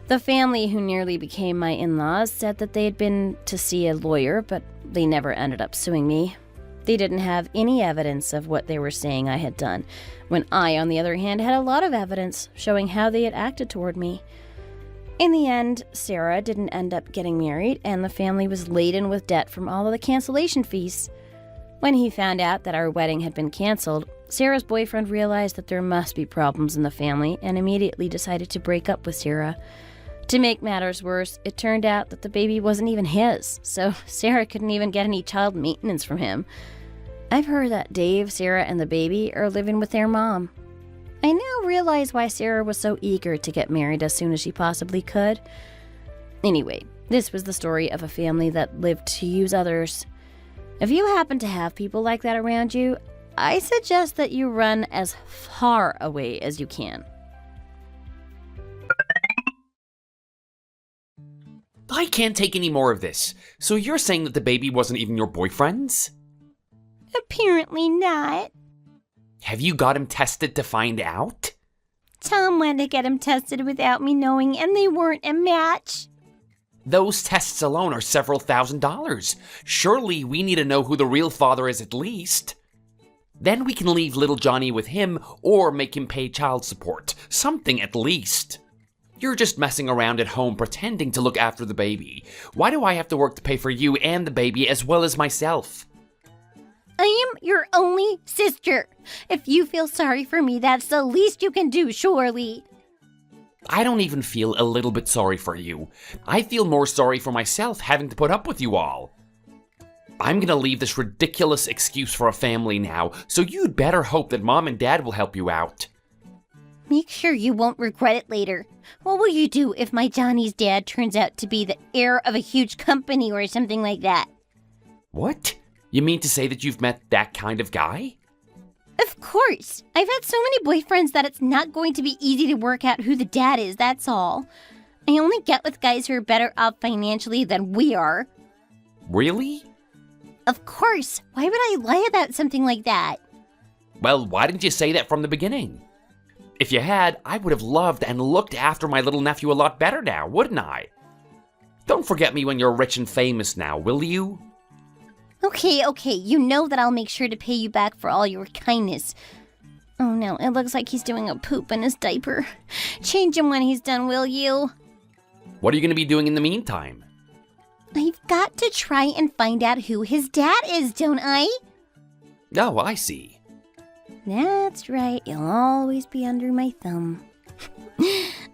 The family who nearly became my in-laws said that they had been to see a lawyer, but they never ended up suing me. They didn't have any evidence of what they were saying I had done, when I, on the other hand, had a lot of evidence showing how they had acted toward me. In the end, Sarah didn't end up getting married, and the family was laden with debt from all of the cancellation fees. When he found out that our wedding had been canceled, Sarah's boyfriend realized that there must be problems in the family and immediately decided to break up with Sarah. To make matters worse, it turned out that the baby wasn't even his, so Sarah couldn't even get any child maintenance from him. I've heard that Dave, Sarah, and the baby are living with their mom. I now realize why Sarah was so eager to get married as soon as she possibly could. Anyway, this was the story of a family that lived to use others. If you happen to have people like that around you, I suggest that you run as far away as you can. I can't take any more of this. So you're saying that the baby wasn't even your boyfriend's? Apparently not. Have you got him tested to find out? Tom went to get him tested without me knowing, and they weren't a match. Those tests alone are several $1,000s. Surely we need to know who the real father is at least. Then we can leave little Johnny with him or make him pay child support. Something at least. You're just messing around at home pretending to look after the baby. Why do I have to work to pay for you and the baby as well as myself? I am your only sister. If you feel sorry for me, that's the least you can do, surely. I don't even feel a little bit sorry for you. I feel more sorry for myself having to put up with you all. I'm gonna leave this ridiculous excuse for a family now, so you'd better hope that Mom and Dad will help you out. Make sure you won't regret it later. What will you do if my Johnny's dad turns out to be the heir of a huge company or something like that? What? You mean to say that you've met that kind of guy? Of course. I've had so many boyfriends that it's not going to be easy to work out who the dad is, that's all. I only get with guys who are better off financially than we are. Really? Of course. Why would I lie about something like that? Well, why didn't you say that from the beginning? If you had, I would have loved and looked after my little nephew a lot better now, wouldn't I? Don't forget me when you're rich and famous now, will you? Okay, you know that I'll make sure to pay you back for all your kindness. Oh no, it looks like he's doing a poop in his diaper. Change him when he's done, will you? What are you going to be doing in the meantime? I've got to try and find out who his dad is, don't I? Oh, I see. That's right, you'll always be under my thumb.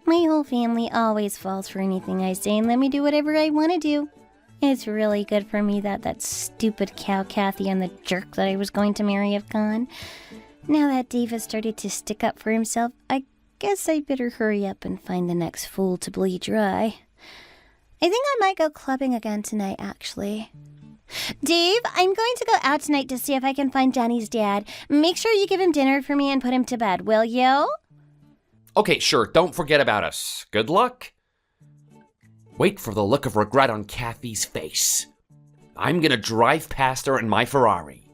My whole family always falls for anything I say and let me do whatever I want to do. It's really good for me that that stupid cow Kathy and the jerk that I was going to marry have gone. Now that Dave has started to stick up for himself, I guess I better hurry up and find the next fool to bleed dry. I think I might go clubbing again tonight, actually. Dave, I'm going to go out tonight to see if I can find Johnny's dad. Make sure you give him dinner for me and put him to bed, will you? Okay, sure, don't forget about us. Good luck. Wait for the look of regret on Kathy's face. I'm gonna drive past her in my Ferrari.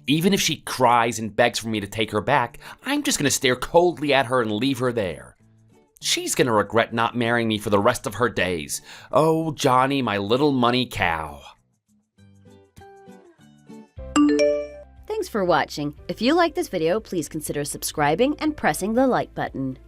Even if she cries and begs for me to take her back, I'm just gonna stare coldly at her and leave her there. She's gonna regret not marrying me for the rest of her days. Oh, Johnny, my little money cow. Thanks for watching. If you like this video, please consider subscribing and pressing the like button.